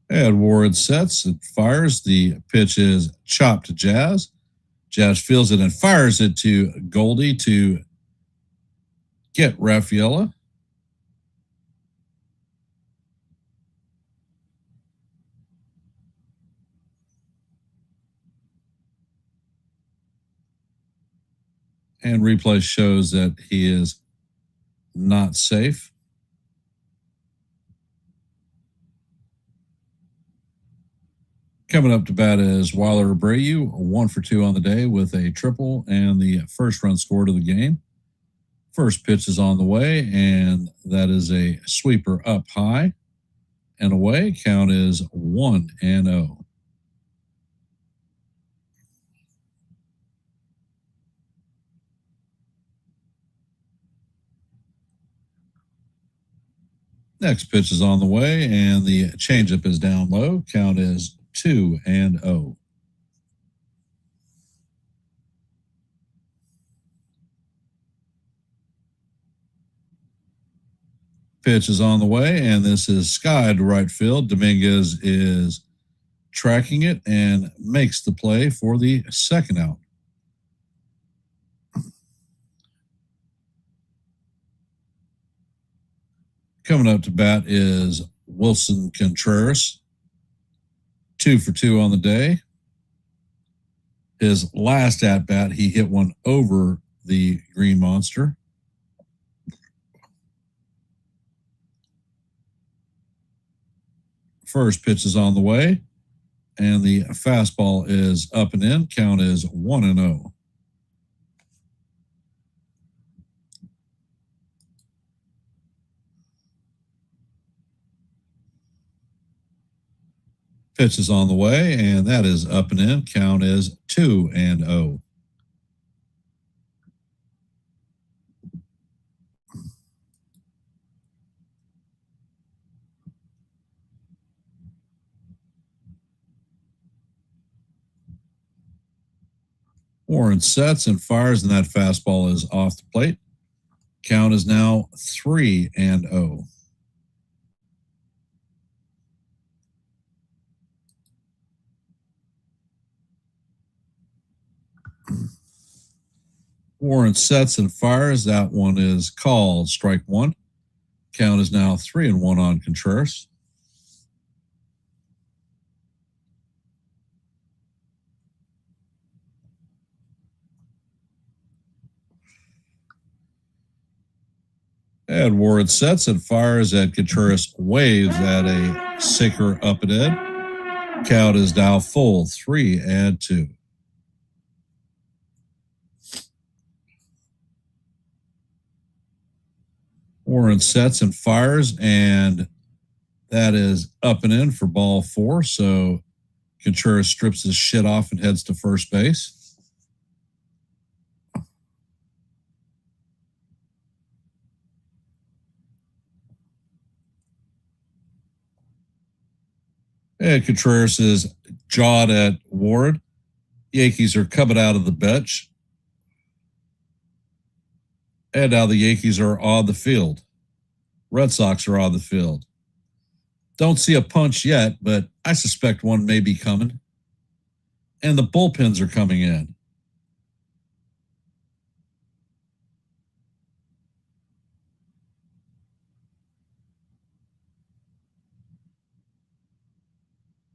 And Warren sets, it fires. The pitch is chopped to Jazz. Jazz feels it and fires it to Goldie to get Rafaela. And replay shows that he is not safe. Coming up to bat is Weiler Abreu, 1 for 2 on the day with a triple and the first run scored of the game. First pitch is on the way, and that is a sweeper up high and away. Count is 1-0. Next pitch is on the way, and the changeup is down low. Count is 2-0. Pitch is on the way, and this is skied to right field. Dominguez is tracking it and makes the play for the second out. Coming up to bat is Wilson Contreras, 2 for 2 on the day. His last at bat, he hit one over the Green Monster. First pitch is on the way, and the fastball is up and in. Count is 1-0. Pitch is on the way, and that is up and in. Count is 2-0. Warren sets and fires, and that fastball is off the plate. Count is now 3-0. Warren sets and fires. That one is called. Strike one. Count is now 3-1 on Contreras. And Warren sets and fires at Contreras, waves at a sinker up and in. Count is now full, 3-2. Warren sets and fires, and that is up and in for ball 4. So Contreras strips his shit off and heads to first base. And Contreras is jawed at Ward. Yankees are coming out of the bench. And now the Yankees are on the field. Red Sox are on the field. Don't see a punch yet, but I suspect one may be coming. And the bullpens are coming in.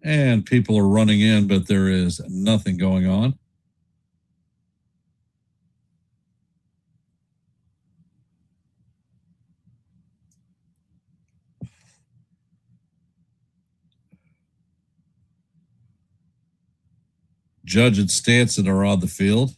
And people are running in, but there is nothing going on. Judge and Stanton are on the field.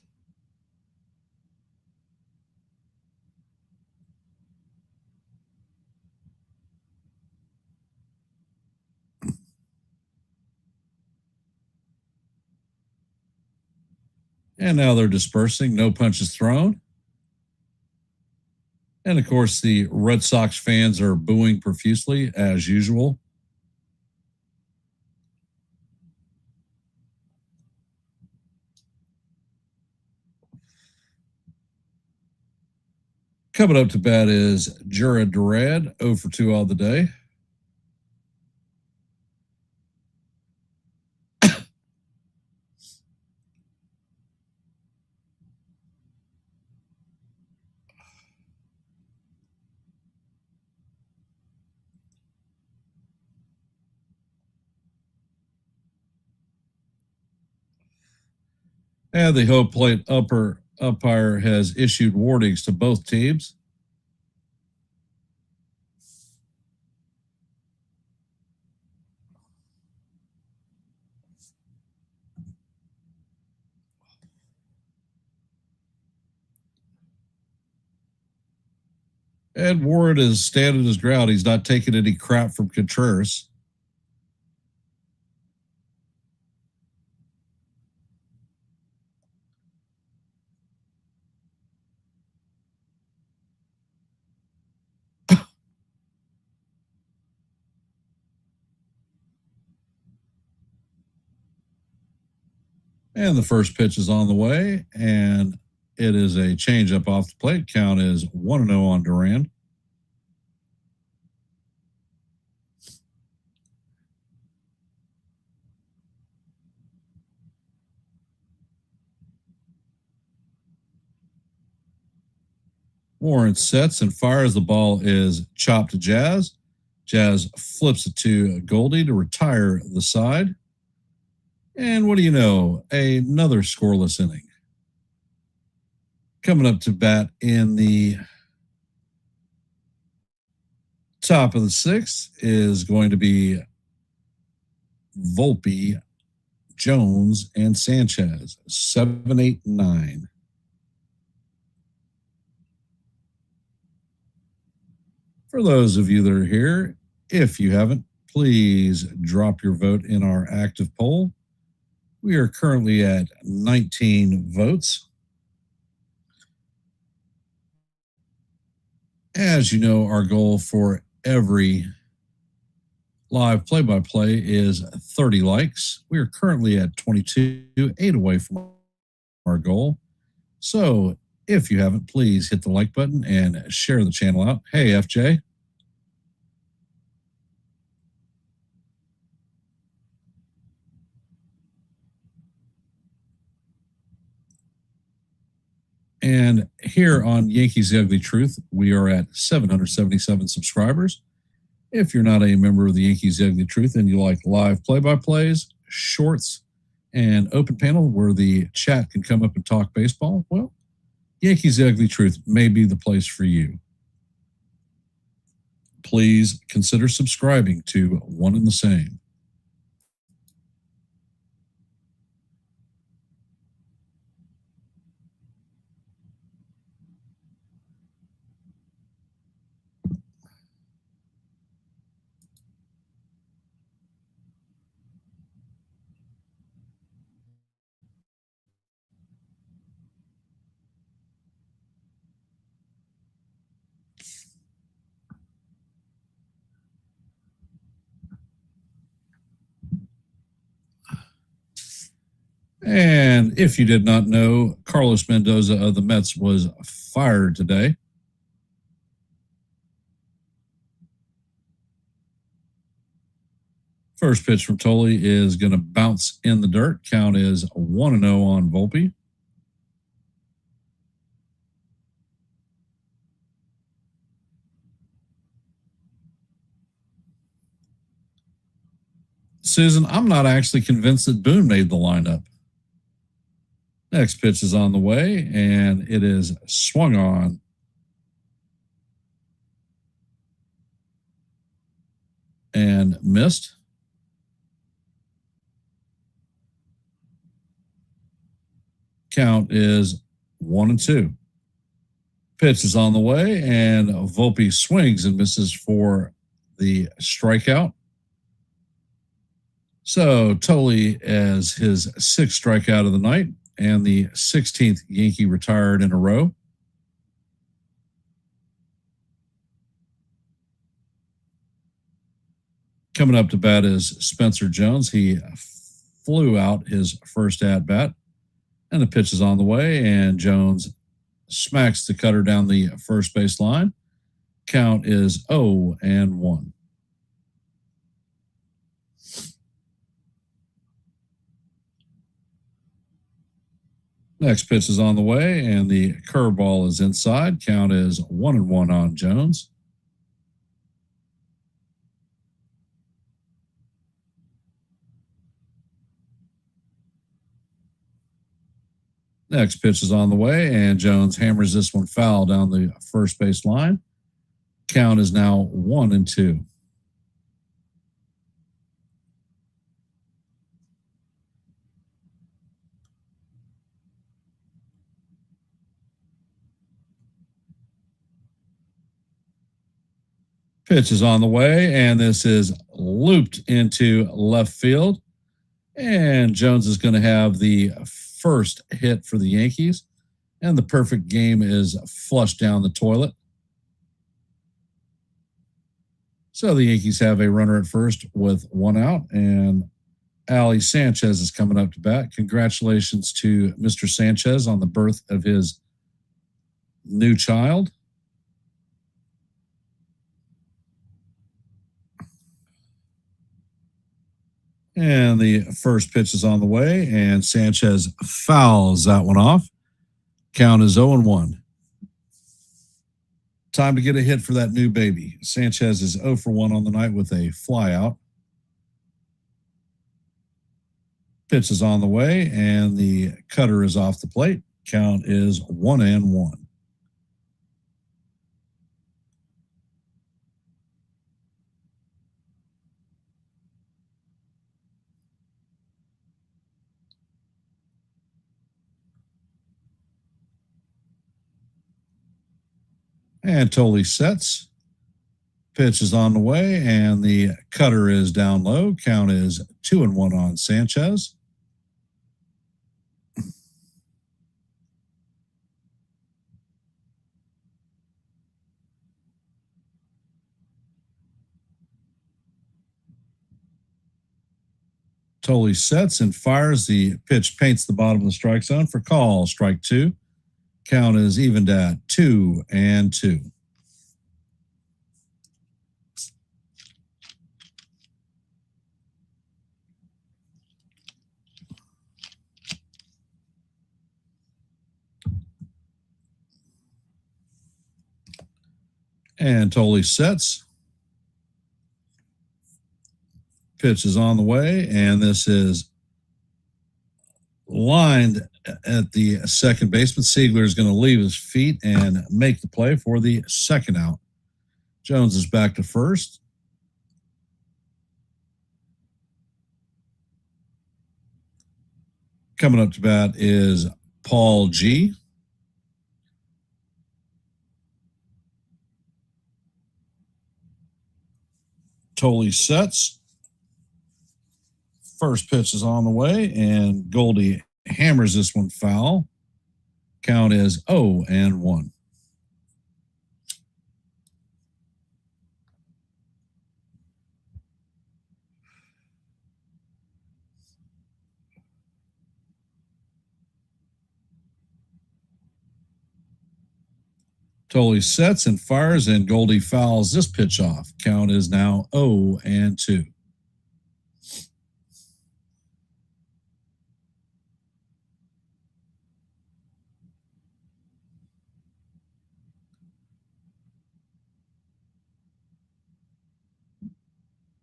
And now they're dispersing. No punches thrown. And of course, the Red Sox fans are booing profusely as usual. Coming up to bat is Jared Durand, 0 for 2 all the day. And the home plate umpire has issued warnings to both teams. And Ward is standing his ground. He's not taking any crap from Contreras. And the first pitch is on the way, and it is a changeup off the plate. Count is 1-0 on Durand. Warren sets and fires. The ball is chopped to Jazz. Jazz flips it to Goldie to retire the side. And what do you know? Another scoreless inning. Coming up to bat in the top of the 6th is going to be Volpe, Jones, and Sanchez. 7, 8, 9. For those of you that are here, if you haven't, please drop your vote in our active poll. We are currently at 19 votes. As you know, our goal for every live play-by-play is 30 likes. We are currently at 22, 8 away from our goal. So if you haven't, please hit the like button and share the channel out. Hey, FJ. And here on Yankees The Ugly Truth, we are at 777 subscribers. If you're not a member of the Yankees The Ugly Truth and you like live play-by-plays, shorts, and open panel where the chat can come up and talk baseball, well, Yankees The Ugly Truth may be the place for you. Please consider subscribing to One and the Same. And if you did not know, Carlos Mendoza of the Mets was fired today. First pitch from Tolle is going to bounce in the dirt. Count is 1-0 on Volpe. Susan, I'm not actually convinced that Boone made the lineup. Next pitch is on the way, and it is swung on. And missed. Count is 1-2. Pitch is on the way, and Volpe swings and misses for the strikeout. So Tolle as his sixth strikeout of the night and the 16th Yankee retired in a row. Coming up to bat is Spencer Jones. He flew out his first at-bat, and the pitch is on the way, and Jones smacks the cutter down the first base line. Count is 0-1. Next pitch is on the way, and the curveball is inside. Count is 1-1 on Jones. Next pitch is on the way, and Jones hammers this one foul down the first base line. Count is now 1-2. Pitch is on the way, and this is looped into left field. And Jones is going to have the first hit for the Yankees, and the perfect game is flushed down the toilet. So the Yankees have a runner at first with one out, and Ali Sanchez is coming up to bat. Congratulations to Mr. Sanchez on the birth of his new child. And the first pitch is on the way, and Sanchez fouls that one off. Count is 0-1. Time to get a hit for that new baby. Sanchez is 0-1 on the night with a flyout. Pitch is on the way, and the cutter is off the plate. Count is 1-1. And Tolle sets. Pitch is on the way, and the cutter is down low. Count is 2-1 on Sanchez. Tolle sets and fires. The pitch paints the bottom of the strike zone for call. Strike two. Count is evened at 2-2. And Tolley sets. Pitch is on the way, and this is lined at the second baseman. Siegler is going to leave his feet and make the play for the second out. Jones is back to first. Coming up to bat is Paul G. Tolley sets. First pitch is on the way, and Goldie hammers this one foul. Count is 0-1. Tolley sets and fires, and Goldie fouls this pitch off. Count is now 0-2.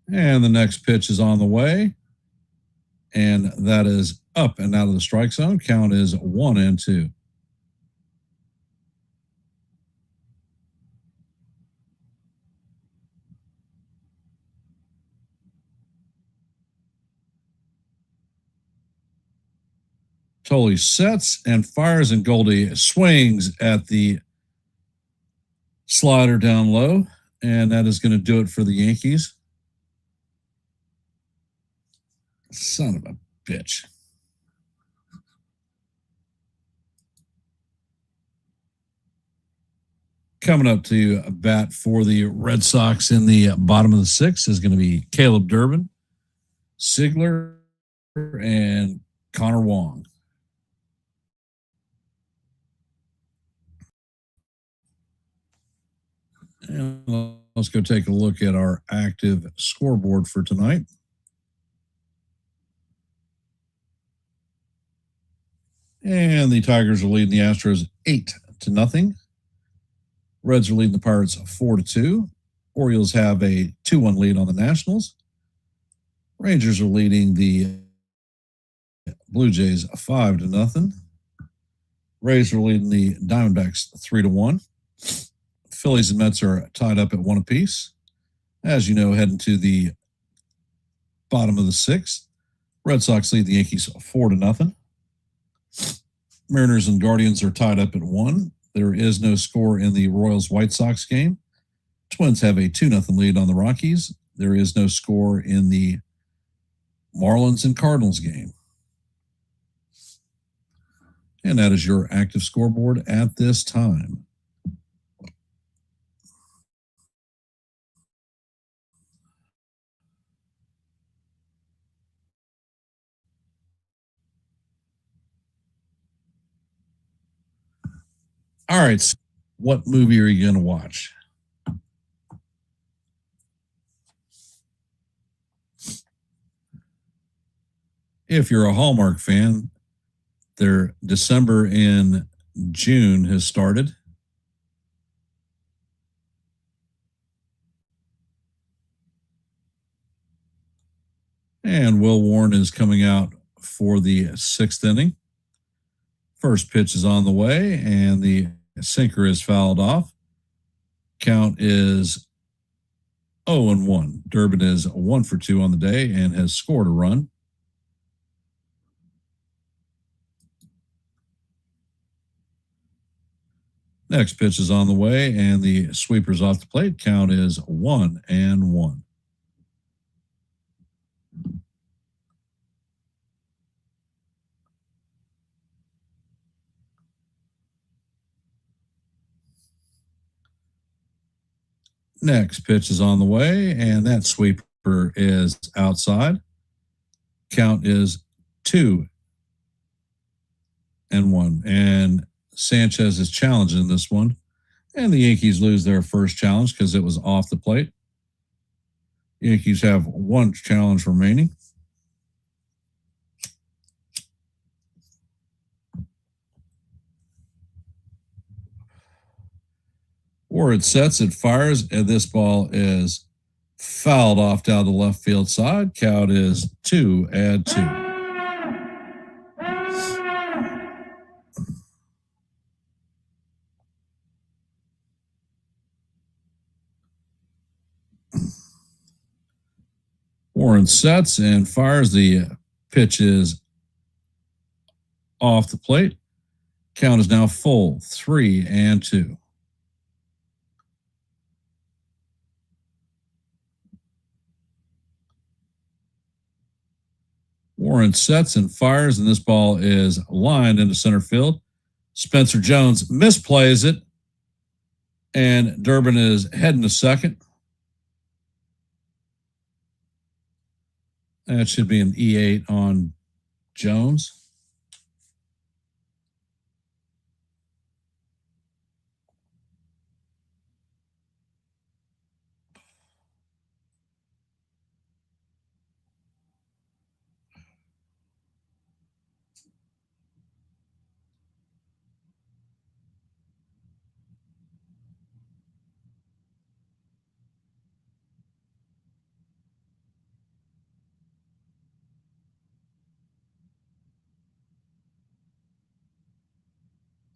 And the next pitch is on the way, and that is up and out of the strike zone. Count is 1-2. Tolley sets and fires, and Goldie swings at the slider down low, and that is going to do it for the Yankees. Son of a bitch. Coming up to bat for the Red Sox in the bottom of the sixth is going to be Caleb Durbin, Siegler, and Connor Wong. And let's go take a look at our active scoreboard for tonight. And the Tigers are leading the Astros 8-0. Reds are leading the Pirates 4-2. Orioles have a 2-1 lead on the Nationals. Rangers are leading the Blue Jays 5-0. Rays are leading the Diamondbacks 3-1. Phillies and Mets are tied up at 1 apiece. As you know, heading to the bottom of the sixth, Red Sox lead the Yankees 4-0. Mariners and Guardians are tied up at 1. There is no score in the Royals-White Sox game. Twins have a 2-0 lead on the Rockies. There is no score in the Marlins and Cardinals game. And that is your active scoreboard at this time. All right, so what movie are you going to watch? If you're a Hallmark fan, their December and June has started. And Will Warren is coming out for the sixth inning. First pitch is on the way, and the sinker is fouled off. Count is 0-1. Durbin is 1 for 2 on the day and has scored a run. Next pitch is on the way, and the sweeper's off the plate. Count is 1-1. Next pitch is on the way, and that sweeper is outside. Count is 2-1. And Sanchez is challenging this one. And the Yankees lose their first challenge because it was off the plate. Yankees have 1 challenge remaining. Warren sets, it fires, and this ball is fouled off down the left field side. Count is 2-2. Warren sets and fires. The pitch is off the plate. Count is now full, 3-2. Warren sets and fires, and this ball is lined into center field. Spencer Jones misplays it, and Durbin is heading to second. That should be an E8 on Jones.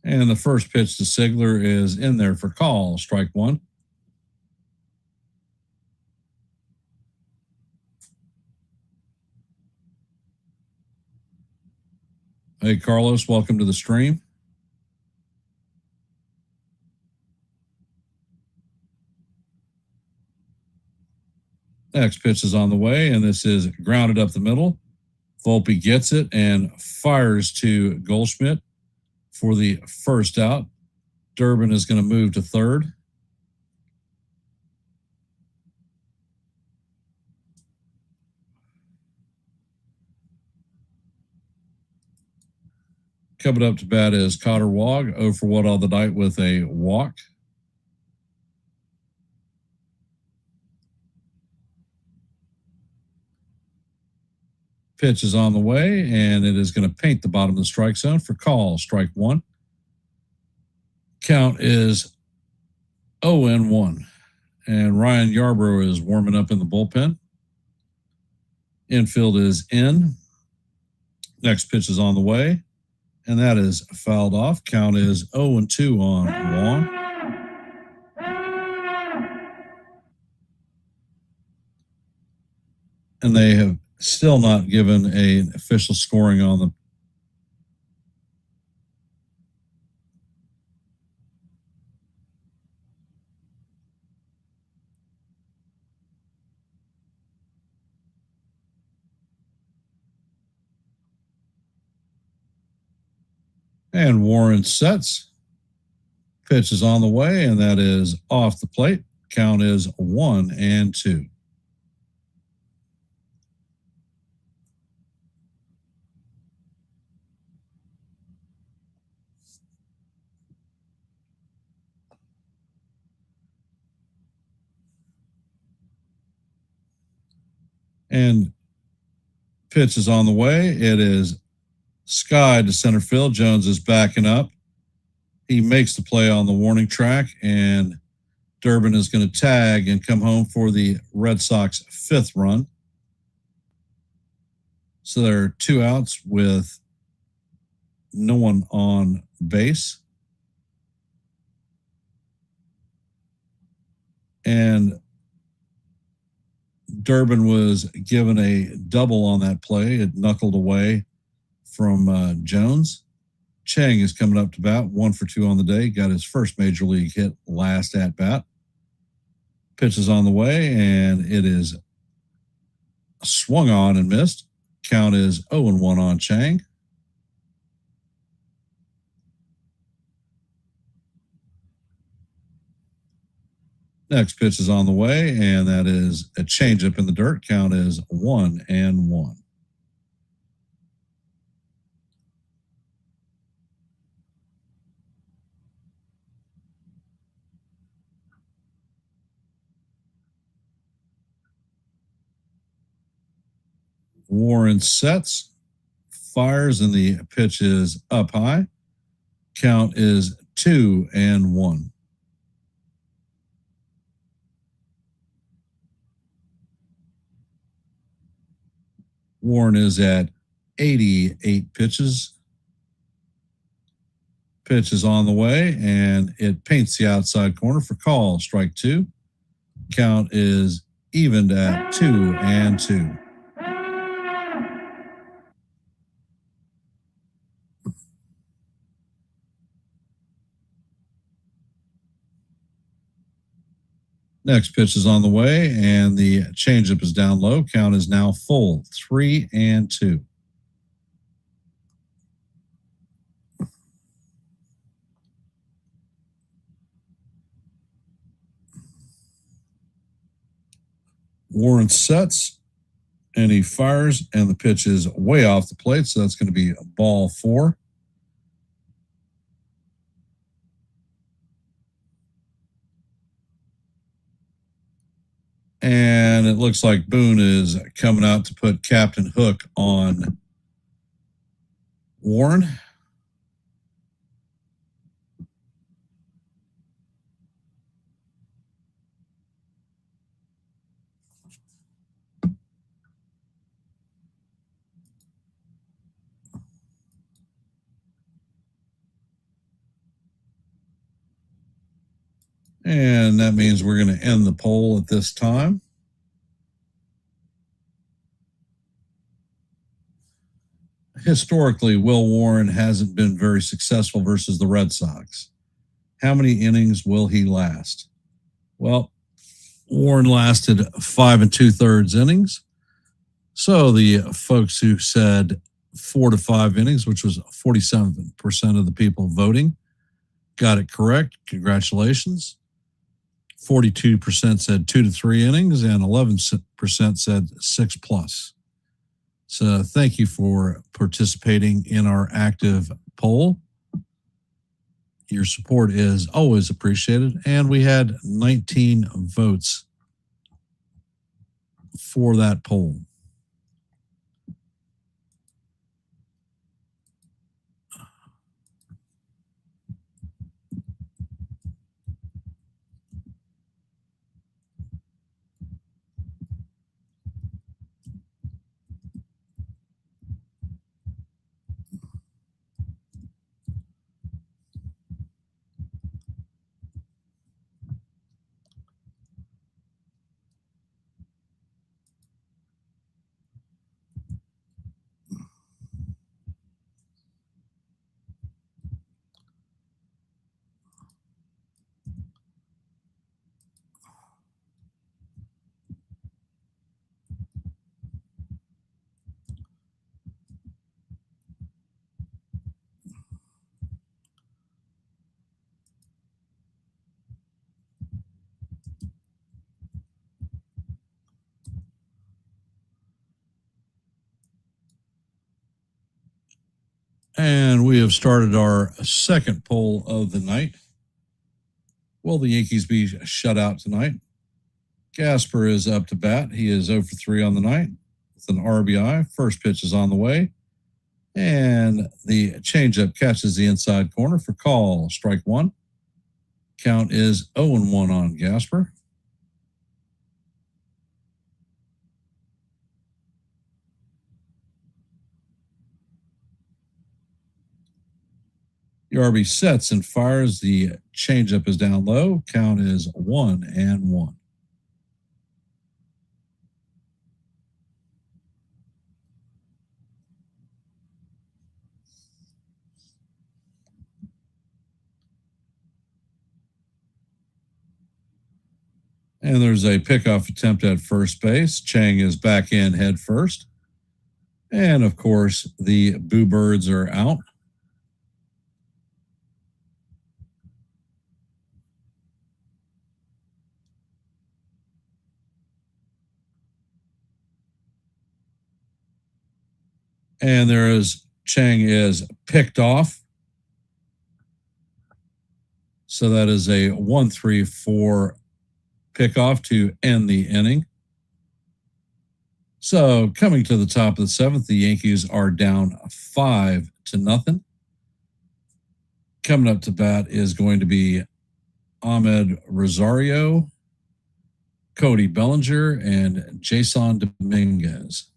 And the first pitch to Sigler is in there for call, strike one. Hey, Carlos, welcome to the stream. Next pitch is on the way, and this is grounded up the middle. Volpe gets it and fires to Goldschmidt for the first out. Durbin is going to move to third. Coming up to bat is Cotter Wog, 0 for 1 on the night with a walk. Pitch is on the way, and it is going to paint the bottom of the strike zone for call, strike one. Count is 0-1. And Ryan Yarbrough is warming up in the bullpen. Infield is in. Next pitch is on the way, and that is fouled off. Count is 0-2 on Wong. And they have still not given an official scoring on them. And Warren sets. Pitch is on the way, and that is off the plate. Count is 1-2. And pitch is on the way. It is sky to center field. Jones is backing up. He makes the play on the warning track, and Durbin is going to tag and come home for the Red Sox 5th run. So there are 2 outs with no one on base. And Durbin was given a double on that play. It knuckled away from Jones. Chang is coming up to bat, 1 for 2 on the day. Got his first major league hit last at bat. Pitch is on the way, and it is swung on and missed. Count is 0-1 on Chang. Next pitch is on the way, and that is a changeup in the dirt. Count is 1-1. Warren sets, fires, and the pitch is up high. Count is 2-1. Warren is at 88 pitches. Pitch is on the way, and it paints the outside corner for call. Strike two. Count is evened at 2-2. Next pitch is on the way, and the changeup is down low. Count is now full, 3-2. Warren sets, and he fires, and the pitch is way off the plate, so that's going to be ball 4. And it looks like Boone is coming out to put Captain Hook on Warren. And that means we're going to end the poll at this time. Historically, Will Warren hasn't been very successful versus the Red Sox. How many innings will he last? Well, Warren lasted 5 2/3 innings. So the folks who said 4 to 5 innings, which was 47% of the people voting, got it correct. Congratulations. 42% said 2 to 3 innings, and 11% said 6+. So thank you for participating in our active poll. Your support is always appreciated, and we had 19 votes for that poll. And we have started our second poll of the night. Will the Yankees be shut out tonight? Gasper is up to bat. He is 0 for 3 on the night with an RBI. First pitch is on the way. And the changeup catches the inside corner for call. Strike one. Count is 0-1 on Gasper. Yarby sets and fires. The changeup is down low. Count is 1-1. And there's a pickoff attempt at first base. Chang is back in head first. And of course, the Boo Birds are out. And there is Chang is picked off. So that is a 1-3-4 pickoff to end the inning. So coming to the top of the seventh, the Yankees are down 5-0. Coming up to bat is going to be Ahmed Rosario, Cody Bellinger, and Jason Dominguez.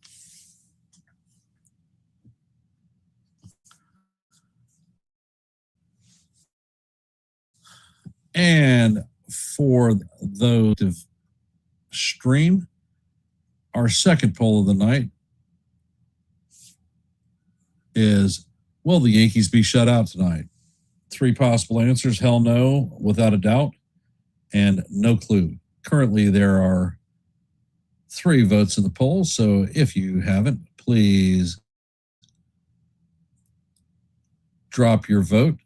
And for those of stream, our second poll of the night is, will the Yankees be shut out tonight? 3 possible answers: hell no, without a doubt, and no clue. Currently, there are 3 votes in the poll, so if you haven't, please drop your vote.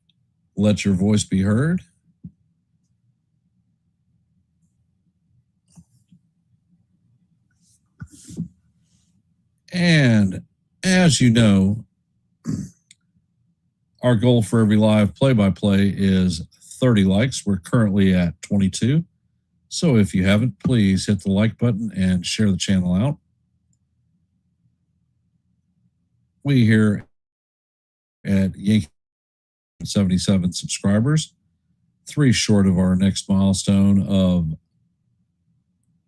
Let your voice be heard. And as you know, our goal for every live play-by-play is 30 likes. We're currently at 22. So if you haven't, please hit the like button and share the channel out. We here at Yankee 77 subscribers, 3 short of our next milestone of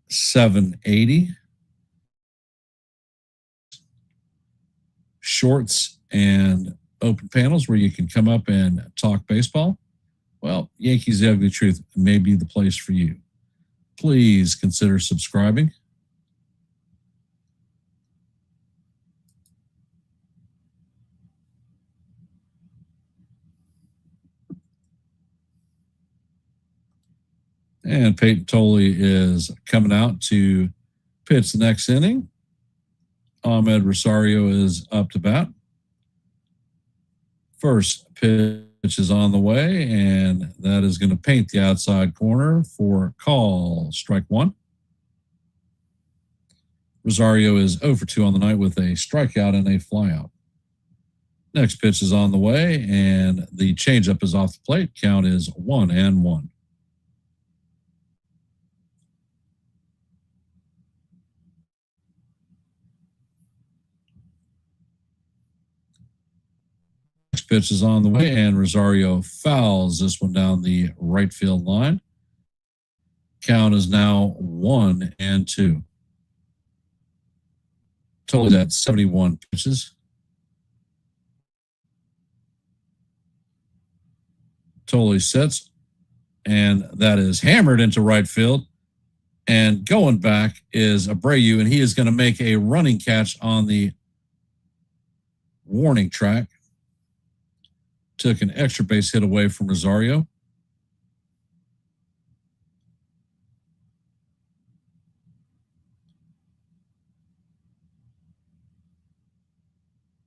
780. Shorts and open panels where you can come up and talk baseball. Well, Yankees The Ugly Truth may be the place for you. Please consider subscribing. And Peyton Tolley is coming out to pitch the next inning. Ahmed Rosario is up to bat. First pitch is on the way, and that is going to paint the outside corner for call, strike 1. Rosario is 0 for 2 on the night with a strikeout and a flyout. Next pitch is on the way, and the changeup is off the plate. Count is 1-1. Next pitch is on the way, and Rosario fouls this one down the right field line. Count is now 1-2. Totally at 71 pitches. Totally sits, and that is hammered into right field. And going back is Abreu, and he is going to make a running catch on the warning track. Took an extra base hit away from Rosario.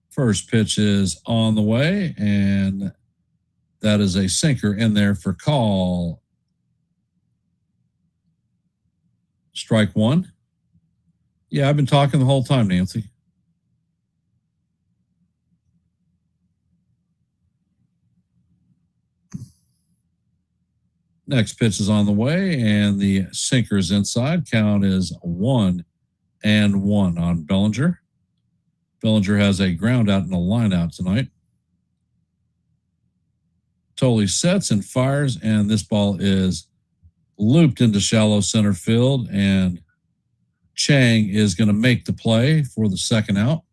First pitch is on the way, and that is a sinker in there for call. Strike 1. Yeah, I've been talking the whole time, Nancy. Next pitch is on the way, and the sinker is inside. Count is 1-1 on Bellinger. Bellinger has a ground out and a line out tonight. Totally sets and fires, and this ball is looped into shallow center field, and Chang is going to make the play for the second out.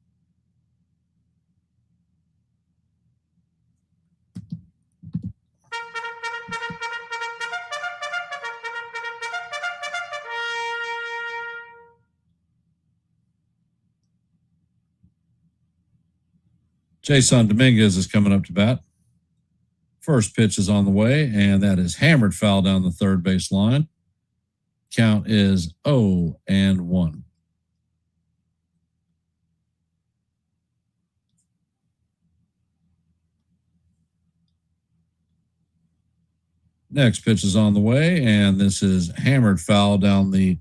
Jason Dominguez is coming up to bat. First pitch is on the way, and that is hammered foul down the third base line. Count is 0-1. Next pitch is on the way, and this is hammered foul down the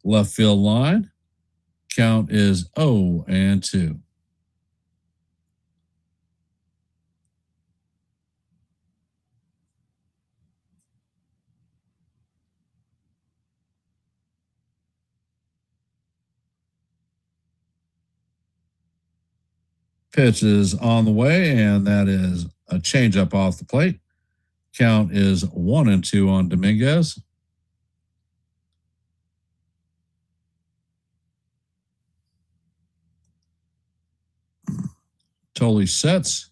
left field line. Count is 0-2. Pitch is on the way, and that is a changeup off the plate. Count is 1-2 on Dominguez. Totally sets.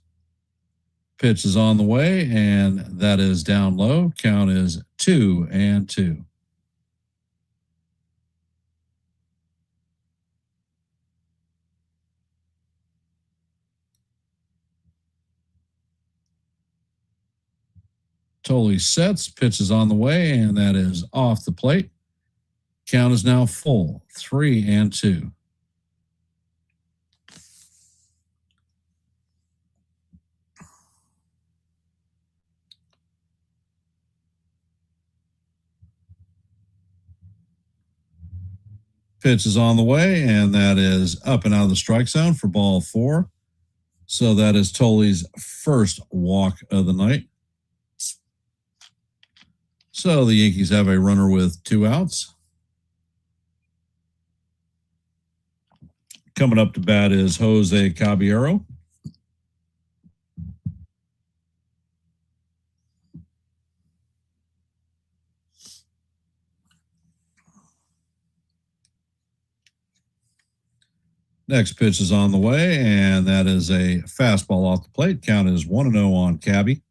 Pitch is on the way, and that is down low. Count is 2-2. Totally sets. Pitch is on the way, and that is off the plate. Count is now full, 3-2. Pitch is on the way, and that is up and out of the strike zone for ball 4. So that is Tolley's first walk of the night. So the Yankees have a runner with 2 outs. Coming up to bat is Jose Caballero. Next pitch is on the way, and that is a fastball off the plate. Count is 1-0 on Cabby.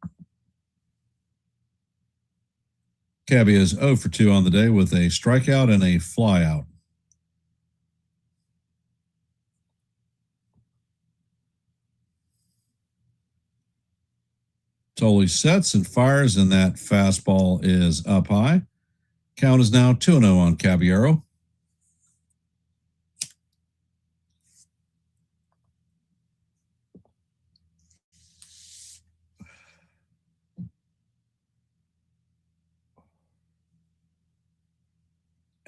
Cabby is 0 for 2 on the day with a strikeout and a flyout. Tolley sets and fires, and that fastball is up high. Count is now 2-0 on Caballero.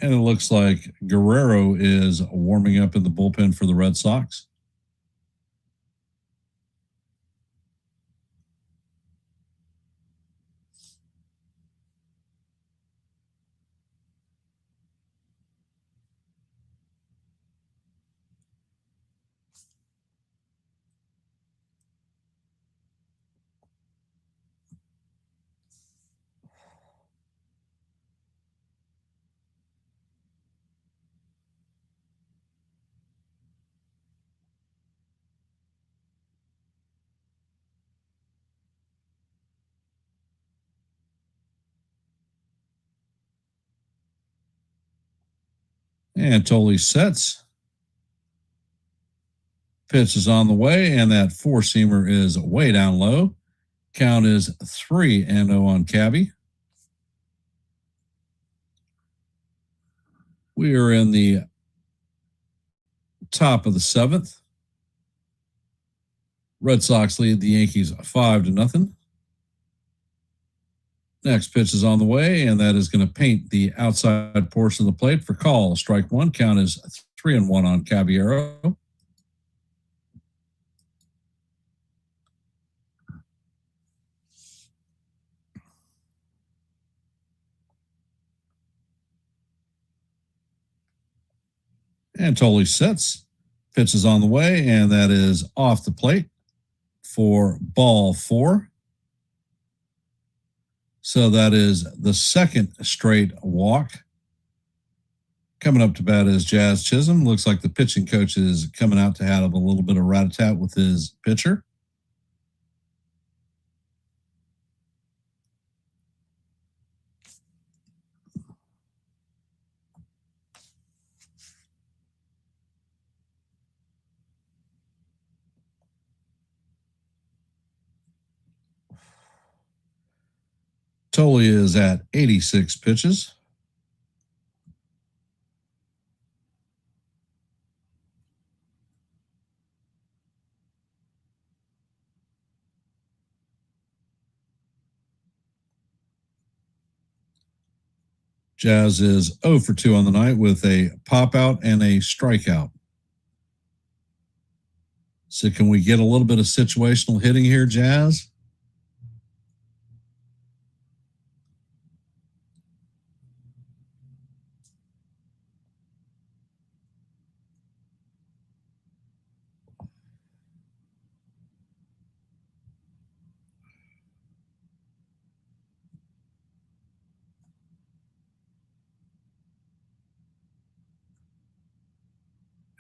And it looks like Guerrero is warming up in the bullpen for the Red Sox. And Tolley sets. Pitch is on the way, and that 4-seamer is way down low. Count is 3-0 on Cabby. We are in the top of the 7th. Red Sox lead the Yankees 5-0. Next pitch is on the way, and that is going to paint the outside portion of the plate for call. Strike 1. Count is 3-1 on Caballero. And Tolley sets. Pitch is on the way, and that is off the plate for ball 4. So that is the second straight walk. Coming up to bat is Jazz Chisholm. Looks like the pitching coach is coming out to have a little bit of rat-a-tat with his pitcher. Tolley is at 86 pitches. Jazz is 0 for 2 on the night with a pop out and a strikeout. So can we get a little bit of situational hitting here, Jazz?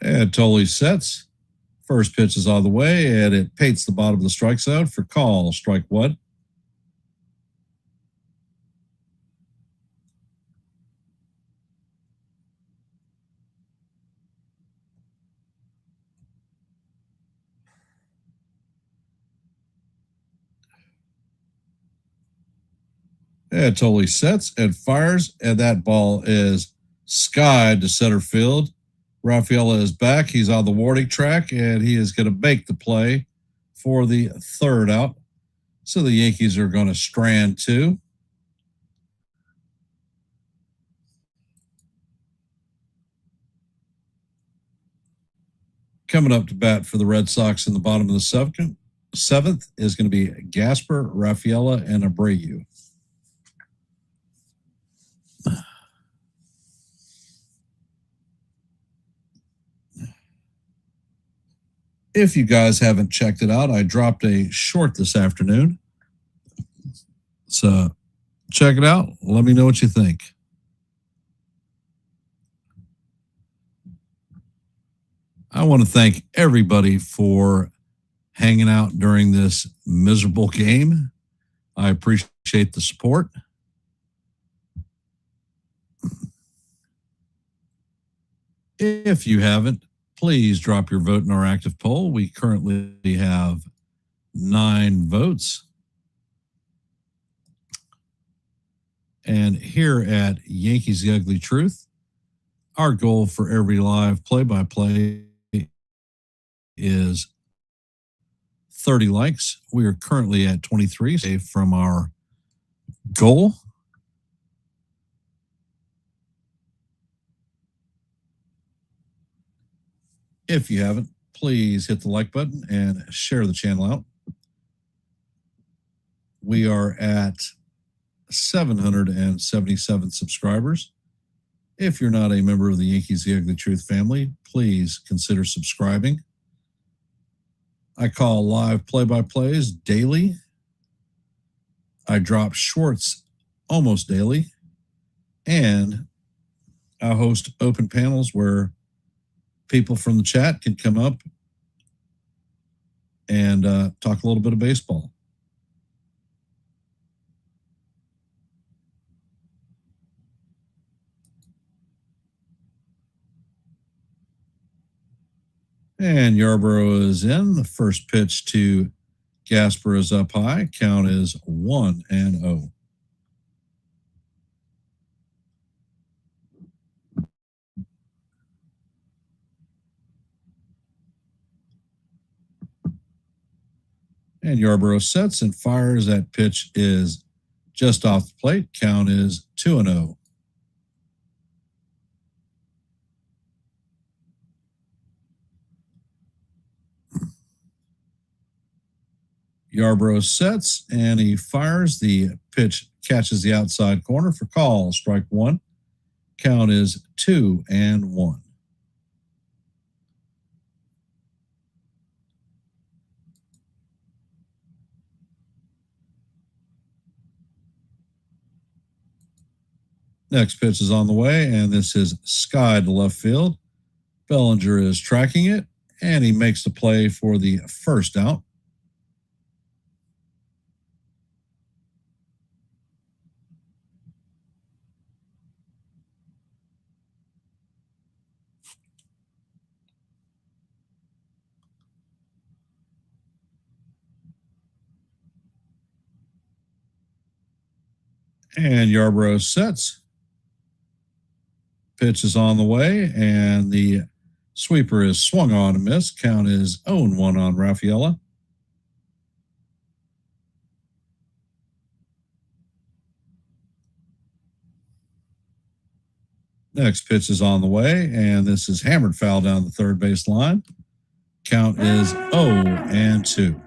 And Tolley sets. First pitch is on the way, and it paints the bottom of the strike zone for call. Strike one. It totally sets and fires, and that ball is skied to center field. Rafaela is back. He's on the warning track, and he is going to make the play for the third out. So the Yankees are going to strand two. Coming up to bat for the Red Sox in the bottom of the seventh is going to be Gasper, Rafaela, and Abreu. If you guys haven't checked it out, I dropped a short this afternoon. So check it out. Let me know what you think. I want to thank everybody for hanging out during this miserable game. I appreciate the support. If you haven't, please drop your vote in our active poll. We currently have 9 votes. And here at Yankees The Ugly Truth, our goal for every live play-by-play is 30 likes. We are currently at 23 from our goal. If you haven't, please hit the like button and share the channel out. We are at 777 subscribers. If you're not a member of the Yankees The Ugly Truth family, please consider subscribing. I call live play-by-plays daily. I drop shorts almost daily. And I host open panels where people from the chat can come up and talk a little bit of baseball. And Yarbrough is in. The first pitch to Gasper is up high. Count is 1-0. And Yarbrough sets and fires. That pitch is just off the plate. Count is 2-0. Yarbrough sets and he fires. The pitch catches the outside corner for call. Strike one. Count is 2-1. Next pitch is on the way, and this is skied to left field. Bellinger is tracking it, and he makes the play for the first out. And Yarbrough sets. Pitch is on the way, and the sweeper is swung on and missed. Count is 0-1 on Rafaela. Next pitch is on the way, and this is hammered foul down the third base line. Count is 0-2.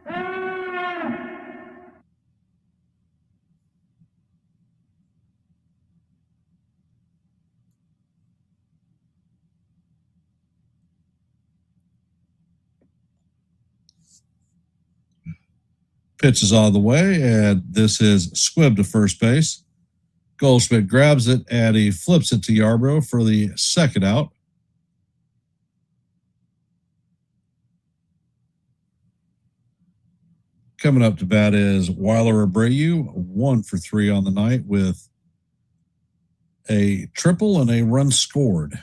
Pitch is on the way, and this is squibbed to first base. Goldschmidt grabs it, and he flips it to Yarbrough for the second out. Coming up to bat is Weiler Abreu, 1 for 3 on the night with a triple and a run scored.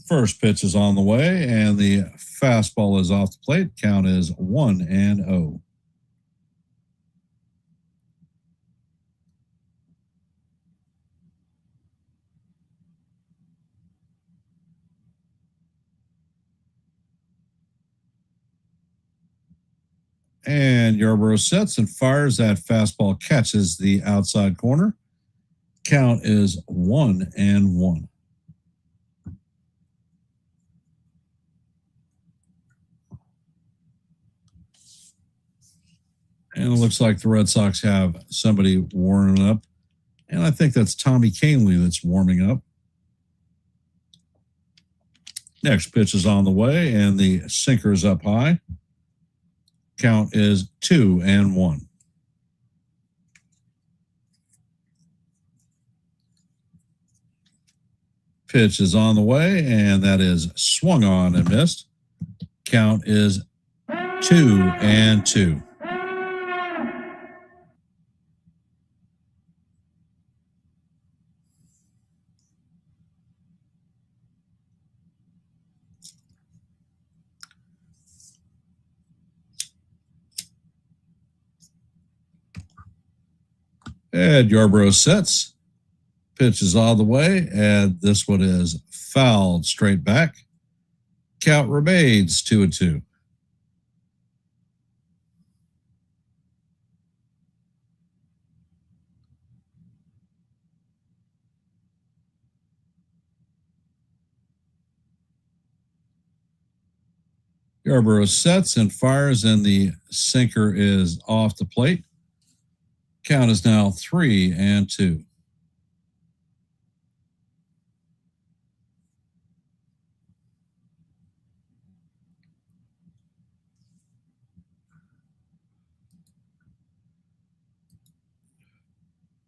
First pitch is on the way, and the fastball is off the plate. Count is 1-0. And Yarborough sets and fires. That fastball catches the outside corner. Count is 1-1. And it looks like the Red Sox have somebody warming up. And I think that's Tommy Kahnle that's warming up. Next pitch is on the way, and the sinker is up high. Count is 2-1. Pitch is on the way, and that is swung on and missed. Count is 2-2. And Yarborough sets. Pitch is all the way, and this one is fouled straight back. Count remains 2-2. Yarborough sets and fires, and the sinker is off the plate. Count is now 3-2.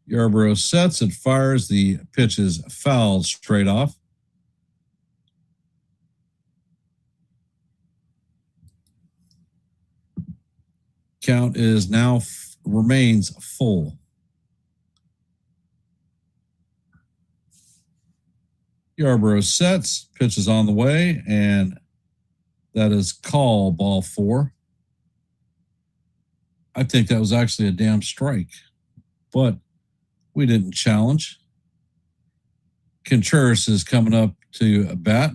Yarborough sets and fires. The pitch is fouled straight off. Count is now remains full. Yarborough sets, pitch is on the way, and that is call ball 4. I think that was actually a damn strike, but we didn't challenge. Contreras is coming up to bat.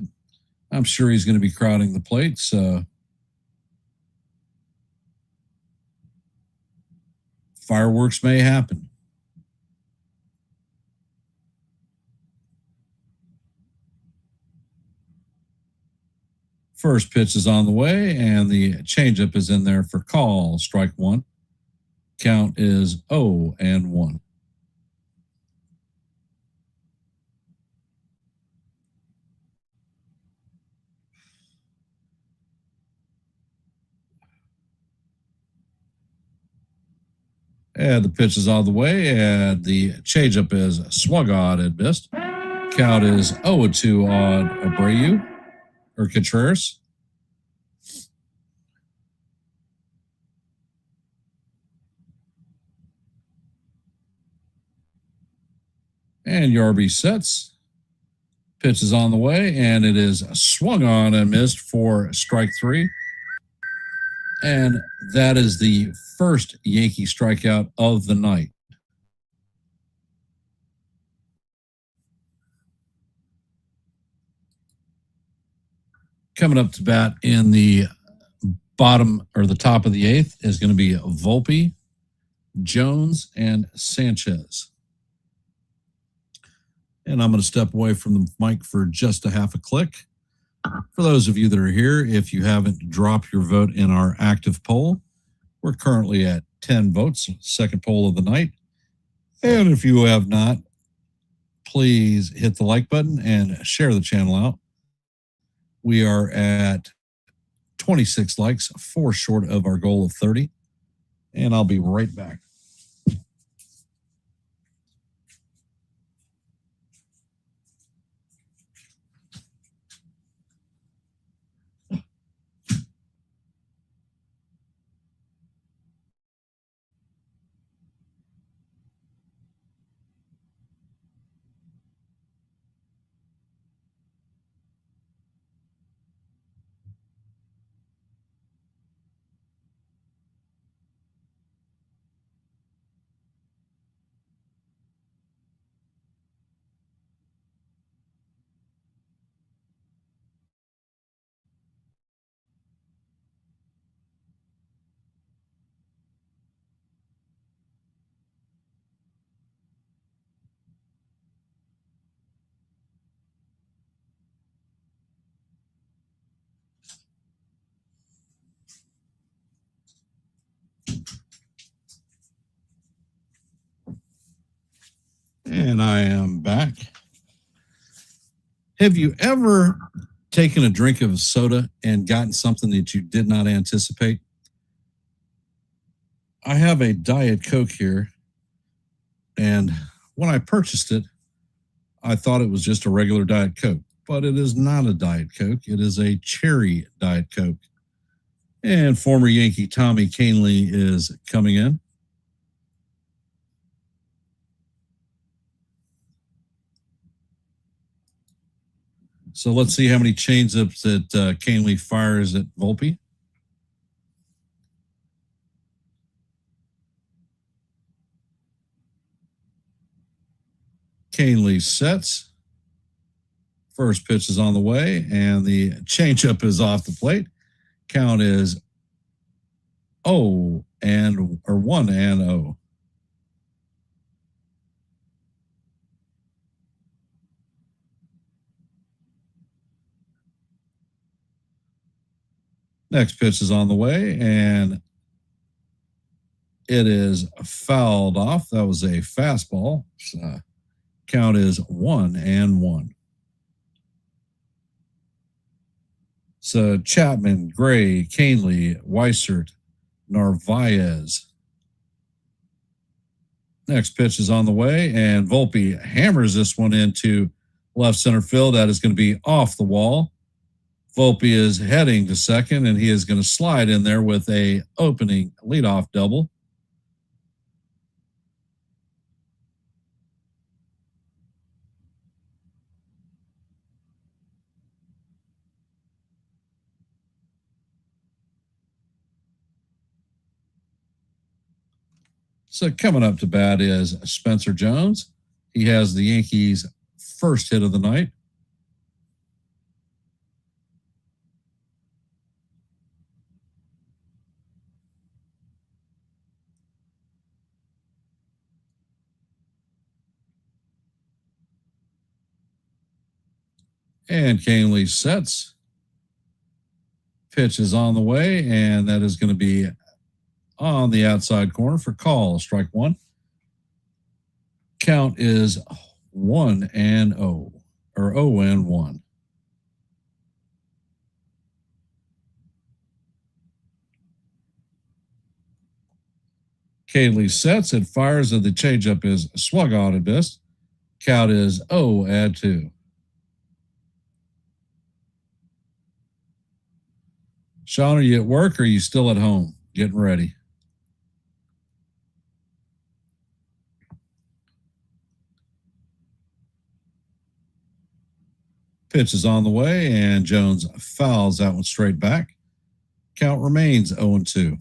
I'm sure he's going to be crowding the plate, so fireworks may happen. First pitch is on the way, and the changeup is in there for call, strike 1. Count is 0-1. And the pitch is on the way, and the changeup is swung on and missed. Count is 0-2 on Abreu, or Contreras. And Yarby sets. Pitch is on the way, and it is swung on and missed for strike 3. And that is the first Yankee strikeout of the night. Coming up to bat in the bottom or the top of the 8th is going to be Volpe, Jones, and Sanchez. And I'm going to step away from the mic for just a half a click. For those of you that are here, if you haven't dropped your vote in our active poll, we're currently at 10 votes, second poll of the night. And if you have not, please hit the like button and share the channel out. We are at 26 likes, 4 short of our goal of 30. And I'll be right back. And I am back. Have you ever taken a drink of soda and gotten something that you did not anticipate? I have a Diet Coke here, and when I purchased it, I thought it was just a regular Diet Coke, but it is not a Diet Coke. It is a cherry Diet Coke. And former Yankee Tommy Kahnle is coming in. So let's see how many changeups that Kahnle fires at Volpe. Kahnle sets. First pitch is on the way, and the changeup is off the plate. Count is 1-0. Next pitch is on the way, and it is fouled off. That was a fastball. Count is 1-1. So Chapman, Gray, Kahnle, Weissert, Narvaez. Next pitch is on the way, and Volpe hammers this one into left center field. That is going to be off the wall. Volpe is heading to second, and he is going to slide in there with a opening leadoff double. So coming up to bat is Spencer Jones. He has the Yankees' first hit of the night. And Kahnle sets. Pitch is on the way, and that is going to be on the outside corner for call. Strike one. Count is 1-0 or 0-1. Kahnle sets and fires, and the changeup is swung on and missed. Count is 0-2. Sean, are you at work or are you still at home getting ready? Pitch is on the way, and Jones fouls that one straight back. Count remains 0-2.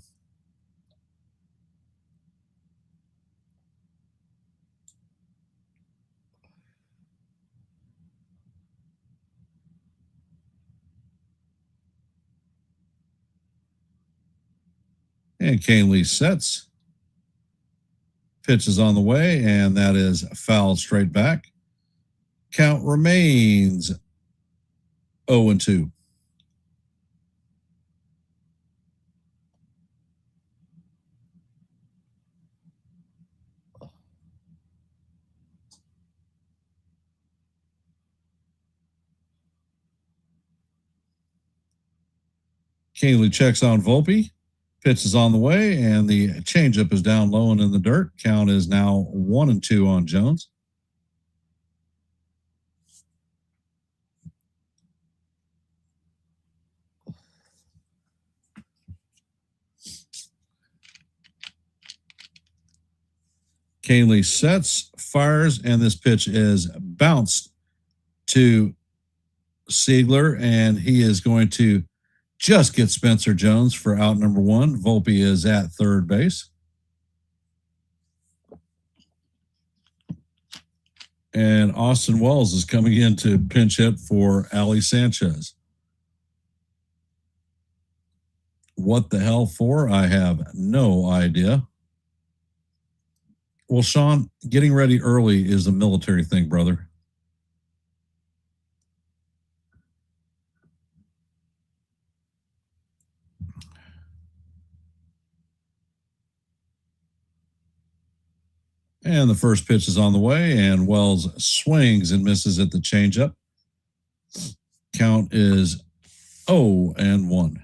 And Kahnle sets. Pitch is on the way, and that is fouled straight back. Count remains 0-2. Kahnle checks on Volpe. Pitch is on the way, and the changeup is down low and in the dirt. Count is now 1-2 on Jones. Kahnle sets, fires, and this pitch is bounced to Siegler, and he is going to just get Spencer Jones for out number one. Volpe is at third base. And Austin Wells is coming in to pinch hit for Ali Sanchez. What the hell for? I have no idea. Well, Sean, getting ready early is a military thing, brother. And the first pitch is on the way, and Wells swings and misses at the changeup. Count is 0-1.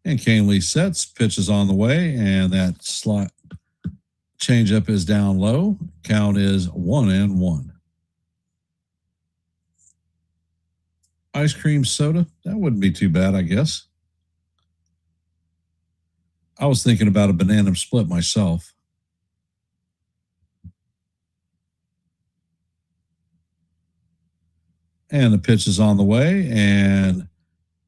And Canley sets, pitch is on the way, and that slot changeup is down low. Count is 1-1. Ice cream soda, that wouldn't be too bad, I guess. I was thinking about a banana split myself. And the pitch is on the way, and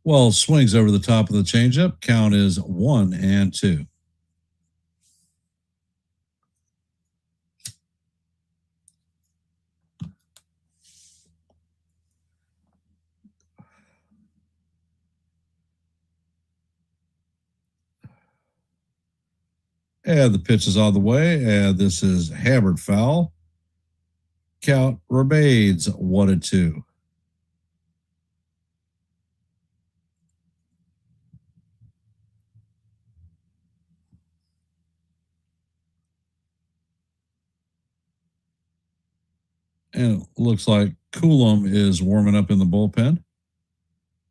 Wells swings over the top of the changeup. Count is 1-2. And the pitch is on the way, and this is hammered foul. Count remains 1-2. And it looks like Coulomb is warming up in the bullpen.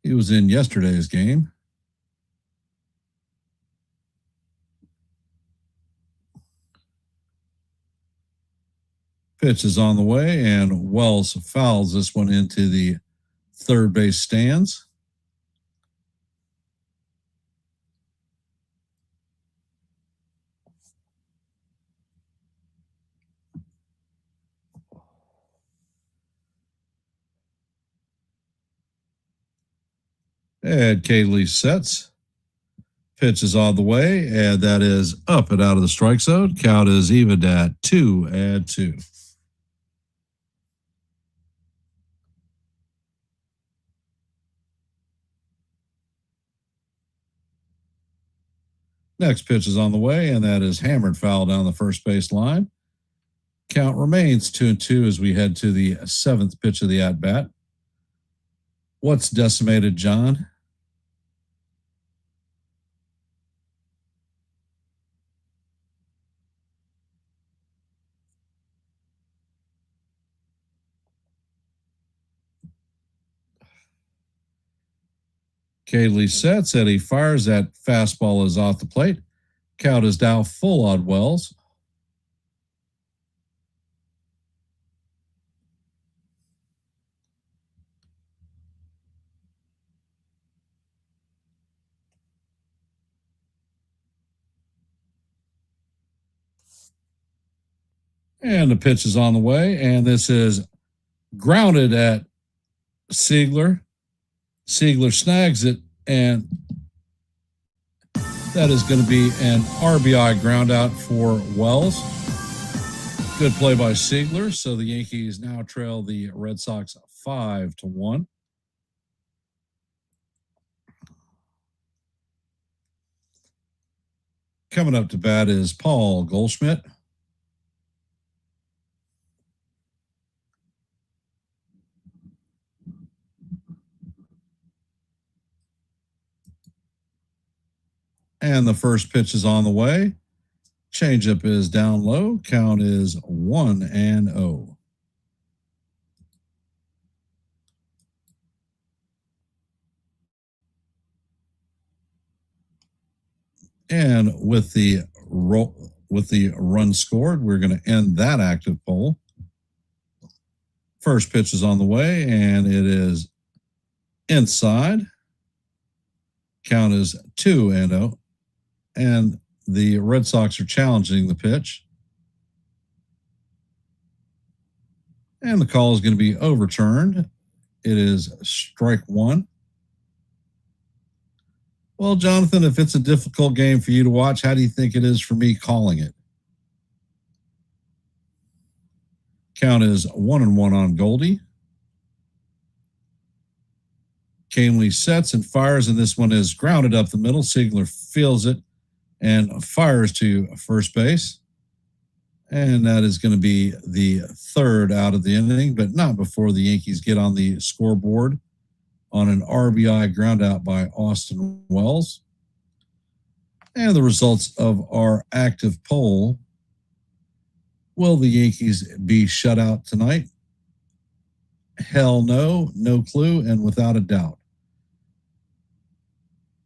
He was in yesterday's game. Pitch is on the way, and Wells fouls this one into the third base stands. And Kaylee sets. Pitch is on the way, and that is up and out of the strike zone. Count is even at 2-2. Next pitch is on the way, and that is hammered foul down the first base line. Count remains 2-2 as we head to the seventh pitch of the at-bat. What's decimated, John? Kaylee sets, and he fires. That fastball is off the plate. Count is now full on Wells. And the pitch is on the way, and this is grounded at Siegler. Siegler snags it, and that is going to be an RBI ground out for Wells. Good play by Siegler. So the Yankees now trail the Red Sox 5-1. Coming up to bat is Paul Goldschmidt. And the first pitch is on the way. Changeup is down low. Count is 1-0. And with the run scored, we're going to end that active poll. First pitch is on the way, and it is inside. Count is 2-0. And the Red Sox are challenging the pitch. And the call is going to be overturned. It is strike one. Well, Jonathan, if it's a difficult game for you to watch, how do you think it is for me calling it? Count is 1-1 on Goldie. Canley sets and fires, and this one is grounded up the middle. Siegler feels it and fires to first base. And that is going to be the third out of the inning, but not before the Yankees get on the scoreboard on an RBI ground out by Austin Wells. And the results of our active poll. Will the Yankees be shut out tonight? Hell no, no clue, and without a doubt.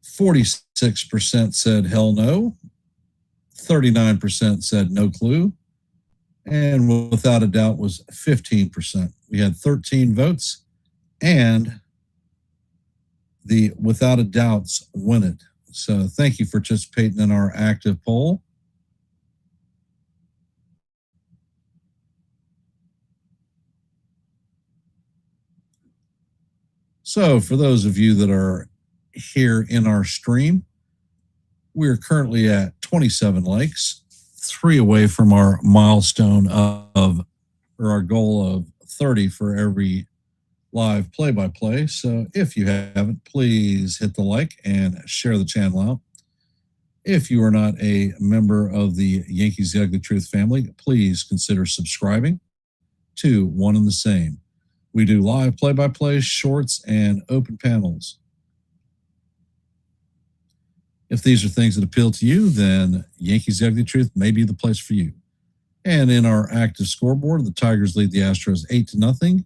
46% said hell no. 39% said no clue. And without a doubt was 15%. We had 13 votes, and the without a doubts win it. So thank you for participating in our active poll. So for those of you that are here in our stream, we're currently at 27 likes, 3 away from our milestone or our goal of 30 for every live play-by-play. So if you haven't, please hit the like and share the channel out. If you are not a member of the Yankees The Ugly Truth family, please consider subscribing to One and the Same. We do live play-by-plays, shorts, and open panels. If these are things that appeal to you, then Yankees The Ugly Truth may be the place for you. And in our active scoreboard, the Tigers lead the Astros 8-0.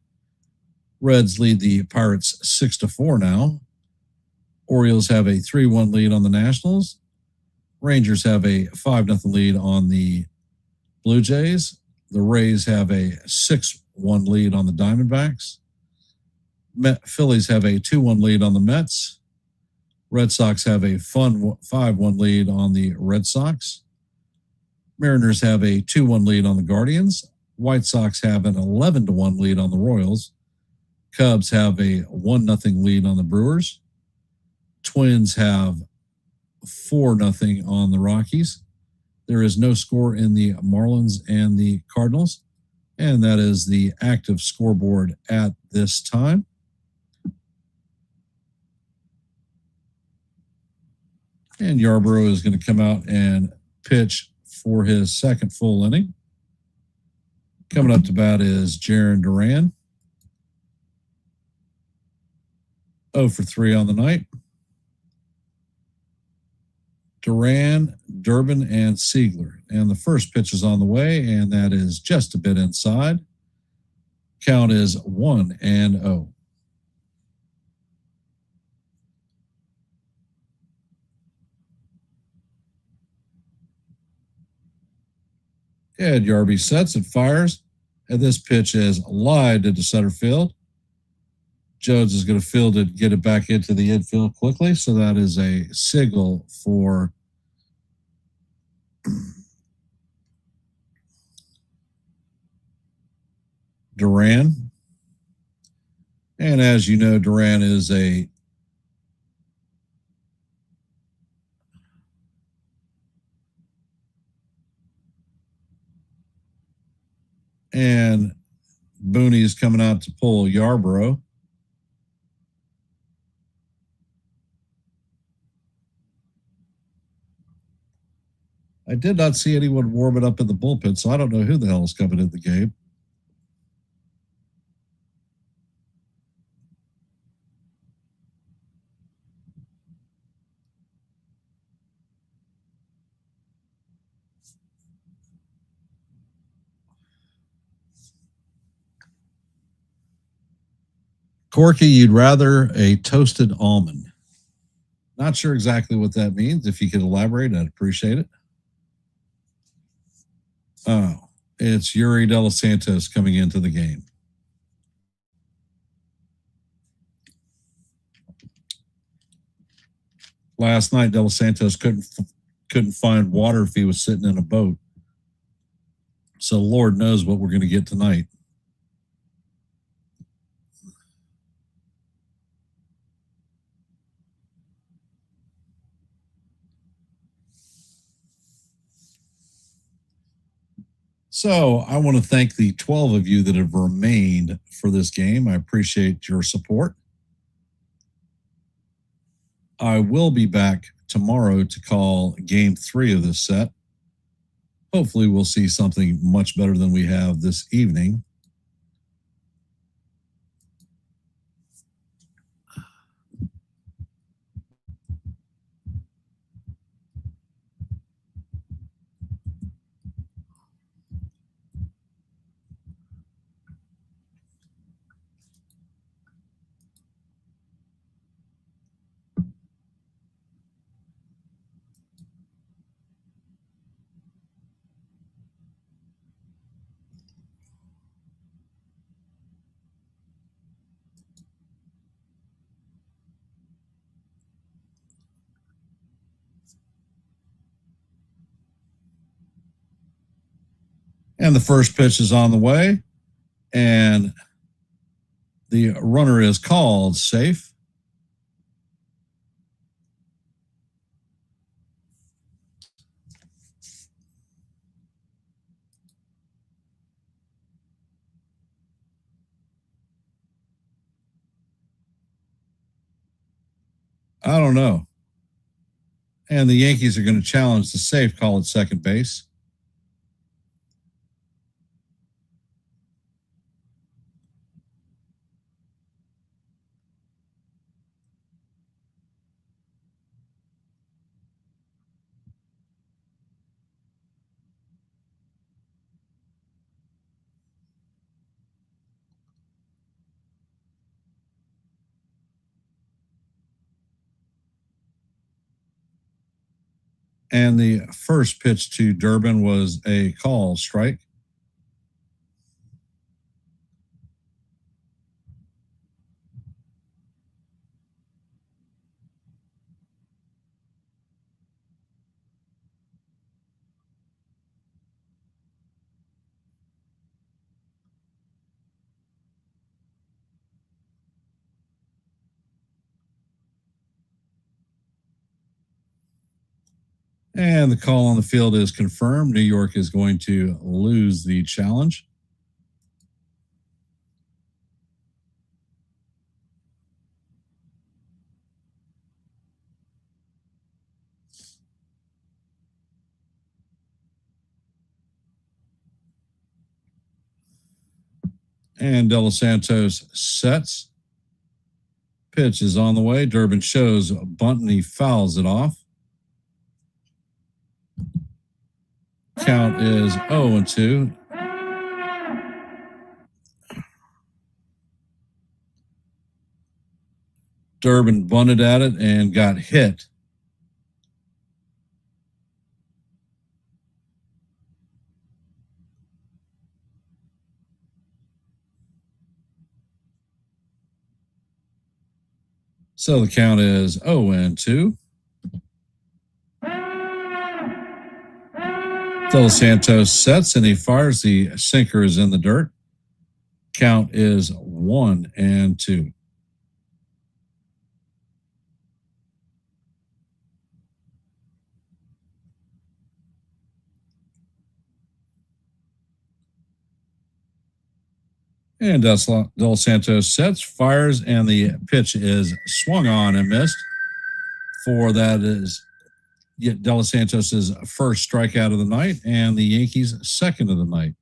Reds lead the Pirates 6-4 now. Orioles have a 3-1 lead on the Nationals. Rangers have a 5-0 lead on the Blue Jays. The Rays have a 6-1 lead on the Diamondbacks. Phillies have a 2-1 lead on the Mets. Red Sox have a fun 5-1 lead on the Red Sox. Mariners have a 2-1 lead on the Guardians. White Sox have an 11-1 lead on the Royals. Cubs have a 1-0 lead on the Brewers. Twins have 4-0 on the Rockies. There is no score in the Marlins and the Cardinals, and that is the active scoreboard at this time. And Yarbrough is going to come out and pitch for his second full inning. Coming up to bat is Jarren Duran. 0 for 3 on the night. Duran, Durbin, and Siegler. And the first pitch is on the way, and that is just a bit inside. Count is 1-0. Ed Yarby sets and fires, and this pitch is lined into center field. Jones is going to field it, get it back into the infield quickly. So that is a single for Duran. And as you know, Duran is and Booney is coming out to pull Yarbrough. I did not see anyone warm it up in the bullpen, so I don't know who the hell is coming in the game. Corky, you'd rather a toasted almond. Not sure exactly what that means. If you could elaborate, I'd appreciate it. Oh, it's Yuri De Los Santos coming into the game. Last night, De Los Santos couldn't find water if he was sitting in a boat. So Lord knows what we're going to get tonight. So I want to thank the 12 of you that have remained for this game. I appreciate your support. I will be back tomorrow to call game 3 of this set. Hopefully we'll see something much better than we have this evening. And the first pitch is on the way. And the runner is called safe. I don't know. And the Yankees are going to challenge the safe call at second base. And the first pitch to Durbin was a call strike. And the call on the field is confirmed. New York is going to lose the challenge. And De Los Santos sets. Pitch is on the way. Durbin shows bunt and he fouls it off. Count is 0-2. Durbin bunted at it and got hit. So the count is 0-2. De Los Santos sets and he fires. The sinker is in the dirt. Count is 1-2. And De Los Santos sets, fires, and the pitch is swung on and missed. For that is De Los Santos' first strikeout of the night and the Yankees' second of the night.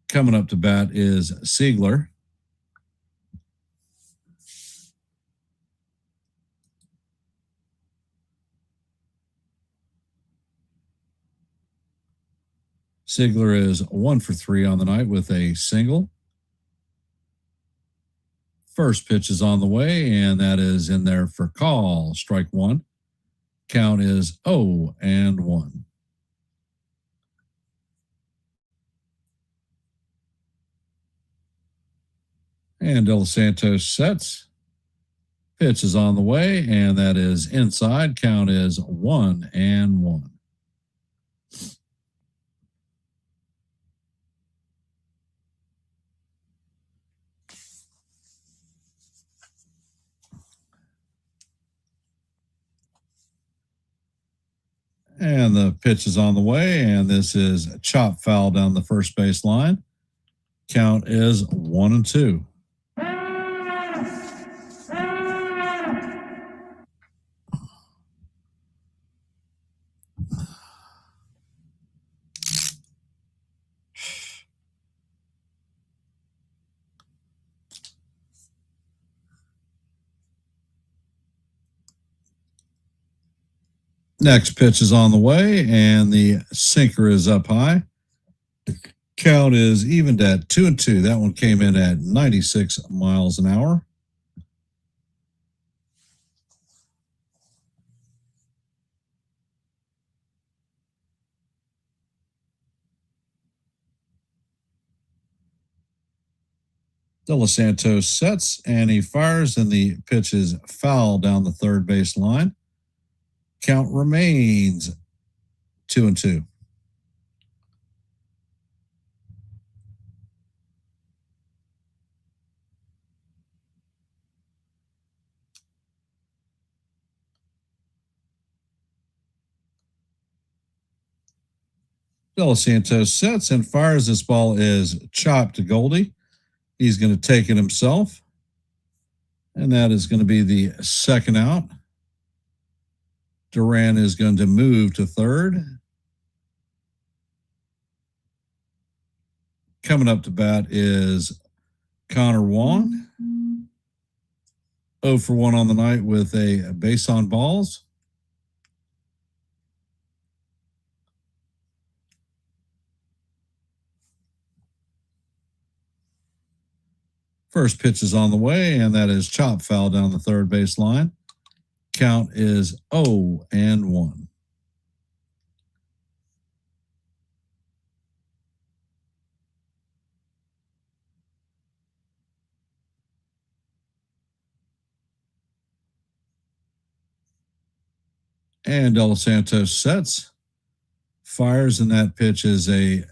Coming up to bat is Siegler. Siegler is 1 for 3 on the night with a single. First pitch is on the way, and that is in there for call. Strike one. Count is 0-1. And De Los Santos sets. Pitch is on the way, and that is inside. Count is 1-1. And the pitch is on the way, and this is a chop foul down the first base line. Count is 1-2. Next pitch is on the way, and the sinker is up high. The count is evened at 2-2. That one came in at 96 miles an hour. De Los Santos sets, and he fires, and the pitch is foul down the third base line. Count remains 2-2. De Los Santos sets and fires. This ball is chopped to Goldie. He's going to take it himself. And that is going to be the second out. Duran is going to move to third. Coming up to bat is Connor Wong. 0 for 1 on the night with a base on balls. First pitch is on the way, and that is chop foul down the third base line. Count is 0-1. And De Los Santos sets, fires, and that pitch is a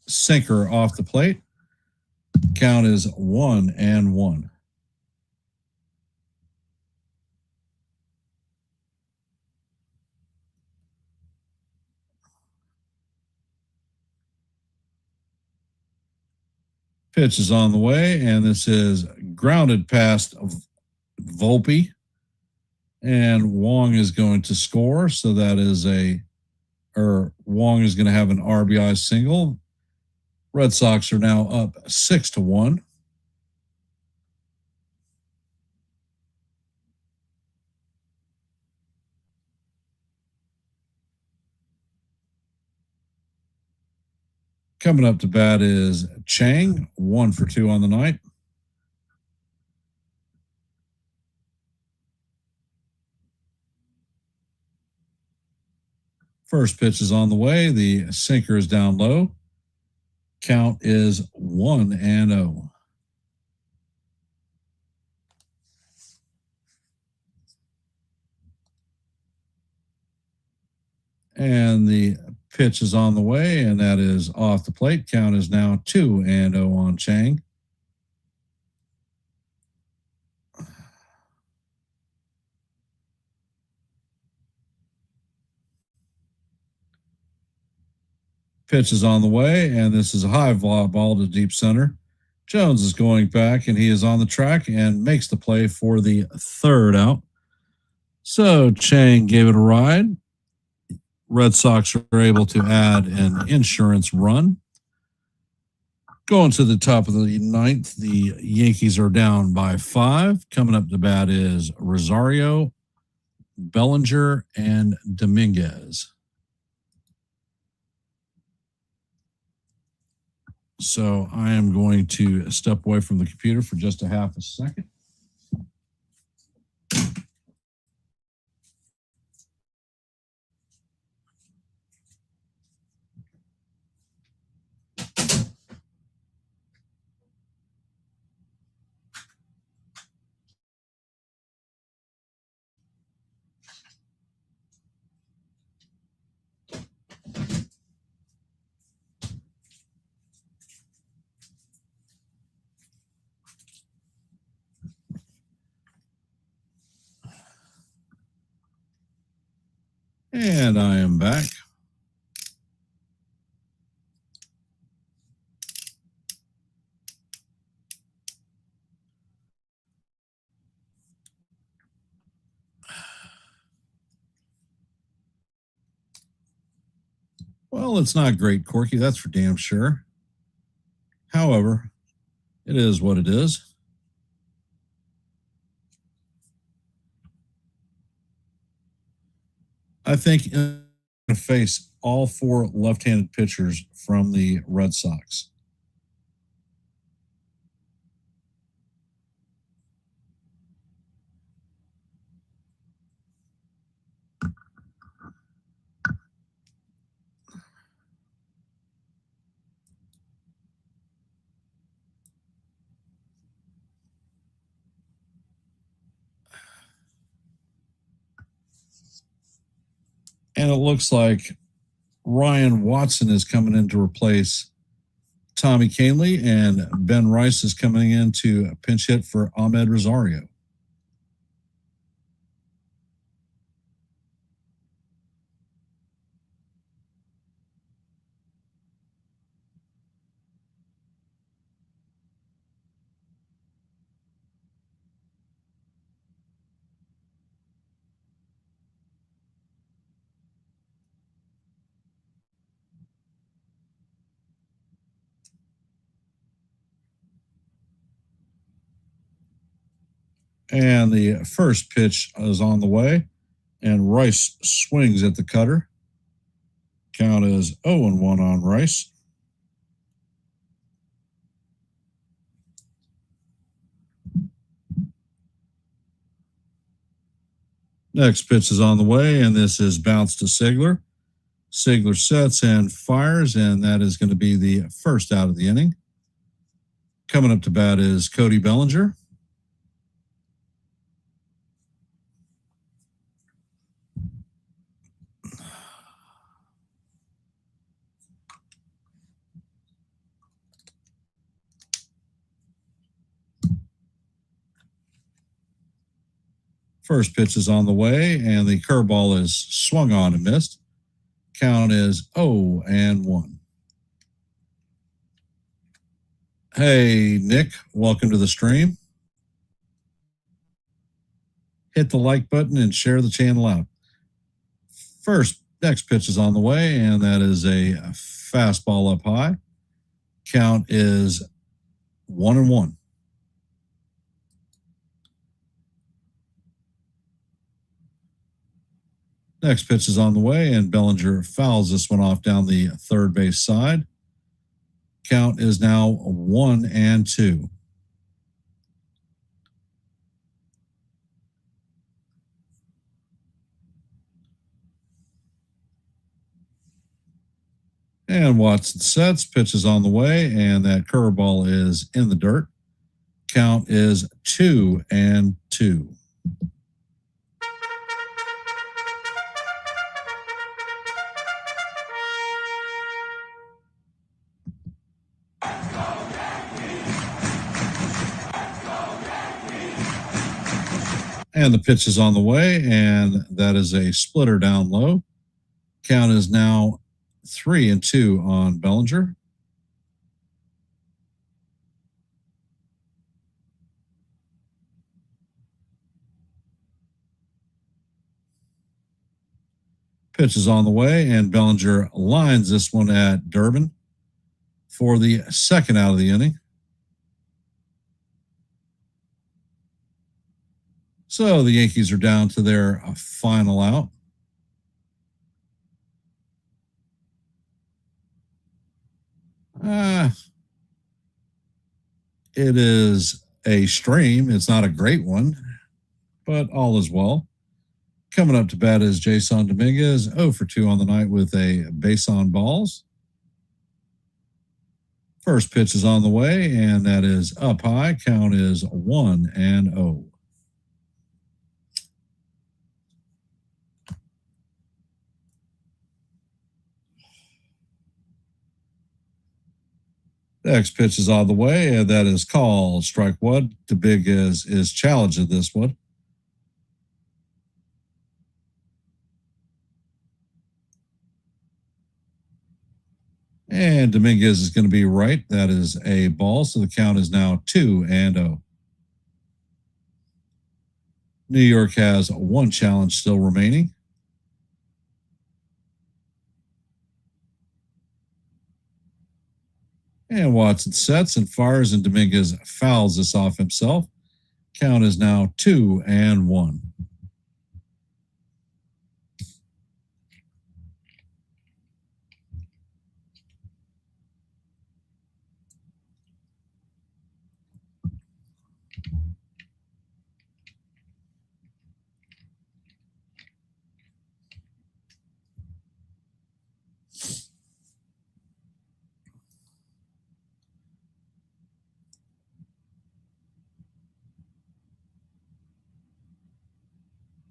sinker off the plate. Count is 1-1. Pitch is on the way, and this is grounded past Volpe. And Wong is going to score, so that is Wong is going to have an RBI single. Red Sox are now up 6-1. Coming up to bat is Chang, 1 for 2 on the night. First pitch is on the way. The sinker is down low. Count is 1-0. And the pitch is on the way, and that is off the plate. Count is now 2-0 on Chang. Pitch is on the way, and this is a high ball to deep center. Jones is going back, and he is on the track and makes the play for the third out. So Chang gave it a ride. Red Sox are able to add an insurance run. Going to the top of the ninth, the Yankees are down by 5. Coming up to bat is Rosario, Bellinger, and Dominguez. So I am going to step away from the computer for just a half a second. And I am back. Well, it's not great, Corky. That's for damn sure. However, it is what it is. I think going to face all 4 left-handed pitchers from the Red Sox. And it looks like Ryan Watson is coming in to replace Tommy Kahnle, and Ben Rice is coming in to pinch hit for Ahmed Rosario. And the first pitch is on the way, and Rice swings at the cutter. Count is 0-1 on Rice. Next pitch is on the way, and this is bounced to Sigler. Sigler sets and fires, and that is going to be the first out of the inning. Coming up to bat is Cody Bellinger. First pitch is on the way, and the curveball is swung on and missed. Count is 0-1. Hey, Nick, welcome to the stream. Hit the like button and share the channel out. Next pitch is on the way, and that is a fastball up high. Count is 1-1. Next pitch is on the way, and Bellinger fouls this one off down the third base side. Count is now 1-2. And Watson sets, pitch is on the way, and that curveball is in the dirt. Count is 2-2. And the pitch is on the way, and that is a splitter down low. Count is now 3-2 on Bellinger. Pitch is on the way, and Bellinger lines this one at Durbin for the second out of the inning. So the Yankees are down to their final out. It is a stream. It's not a great one, but all is well. Coming up to bat is Jason Dominguez, 0-2 on the night with a base on balls. First pitch is on the way, and that is up high. Count is 1-0. Next pitch is on the way, and that is called strike one. Dominguez is challenging this one. And Dominguez is going to be right. That is a ball, so the count is now 2-0. New York has one challenge still remaining. And Watson sets and fires, and Dominguez fouls this off himself. Count is now 2-1.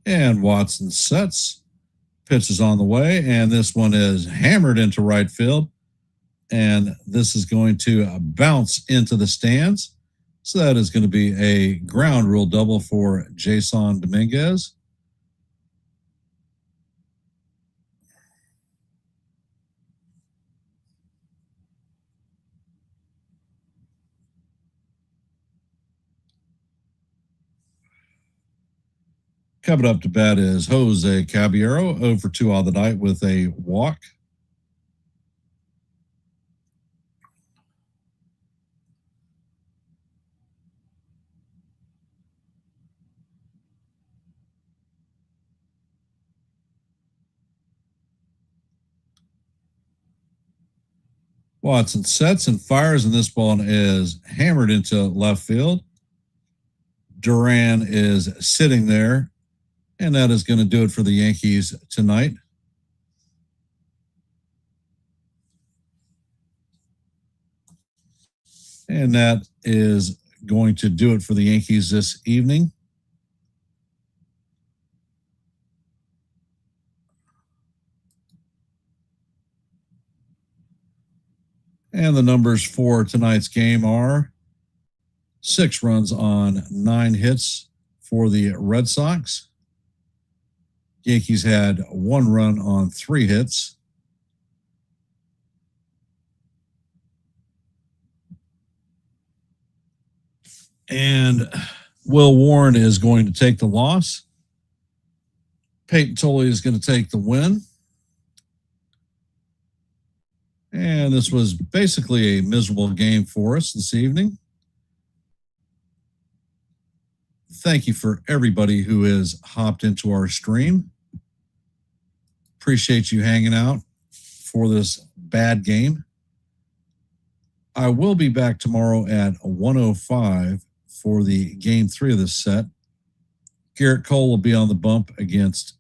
And Watson sets. Pitch is on the way, and this one is hammered into right field. And this is going to bounce into the stands. So that is going to be a ground rule double for Jason Dominguez. Coming up to bat is Jose Caballero, 0-2 on the night with a walk. Watson sets and fires, and this ball is hammered into left field. Duran is sitting there, and that is going to do it for the Yankees tonight. And that is going to do it for the Yankees this evening. And the numbers for tonight's game are 6 runs on 9 hits for the Red Sox. Yankees had 1 run on 3 hits. And Will Warren is going to take the loss. Peyton Tolley is going to take the win. And this was basically a miserable game for us this evening. Thank you for everybody who has hopped into our stream. Appreciate you hanging out for this bad game. I will be back tomorrow at 1:05 for the game 3 of this set. Garrett Cole will be on the bump against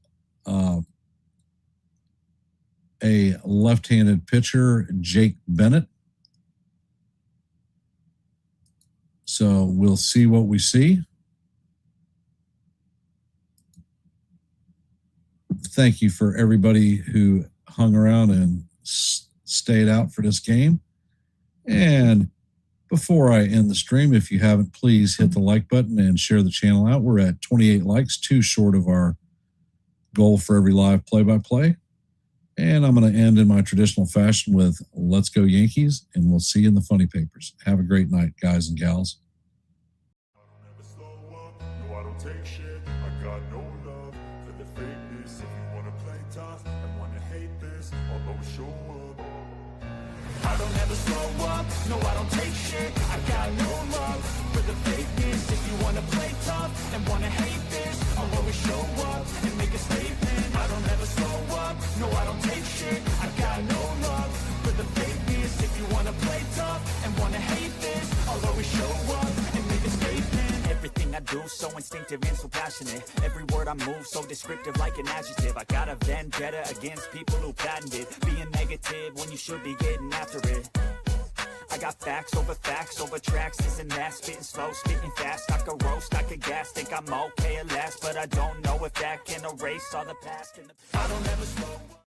a left-handed pitcher, Jake Bennett. So we'll see what we see. Thank you for everybody who hung around and stayed out for this game. And before I end the stream, if you haven't, please hit the like button and share the channel out. We're at 28 likes, 2 short of our goal for every live play-by-play. And I'm going to end in my traditional fashion with Let's Go Yankees, and we'll see you in the funny papers. Have a great night, guys and gals. I don't ever slow up, no I don't take shit. I got no love for the fakeness. If you wanna play tough and wanna hate this, I'll always show up. I don't ever slow up, no I don't take shit. I got no love for the fakeness. If you wanna play tough and wanna hate this, I'll always show up and make a statement. I don't ever slow up, no I don't take shit. I got no love for the fakeness. If you wanna play tough and wanna hate this, I'll always show up and make a statement. Everything I do so instinctive and so passionate. Every word I move so descriptive like an adjective. I got a vendetta against people who patented being negative when you should be getting after it. I got facts over tracks, this and that. Spitting slow, spitting fast. I could roast, I could gas. Think I'm okay at last, but I don't know if that can erase all the past. I don't ever slow up.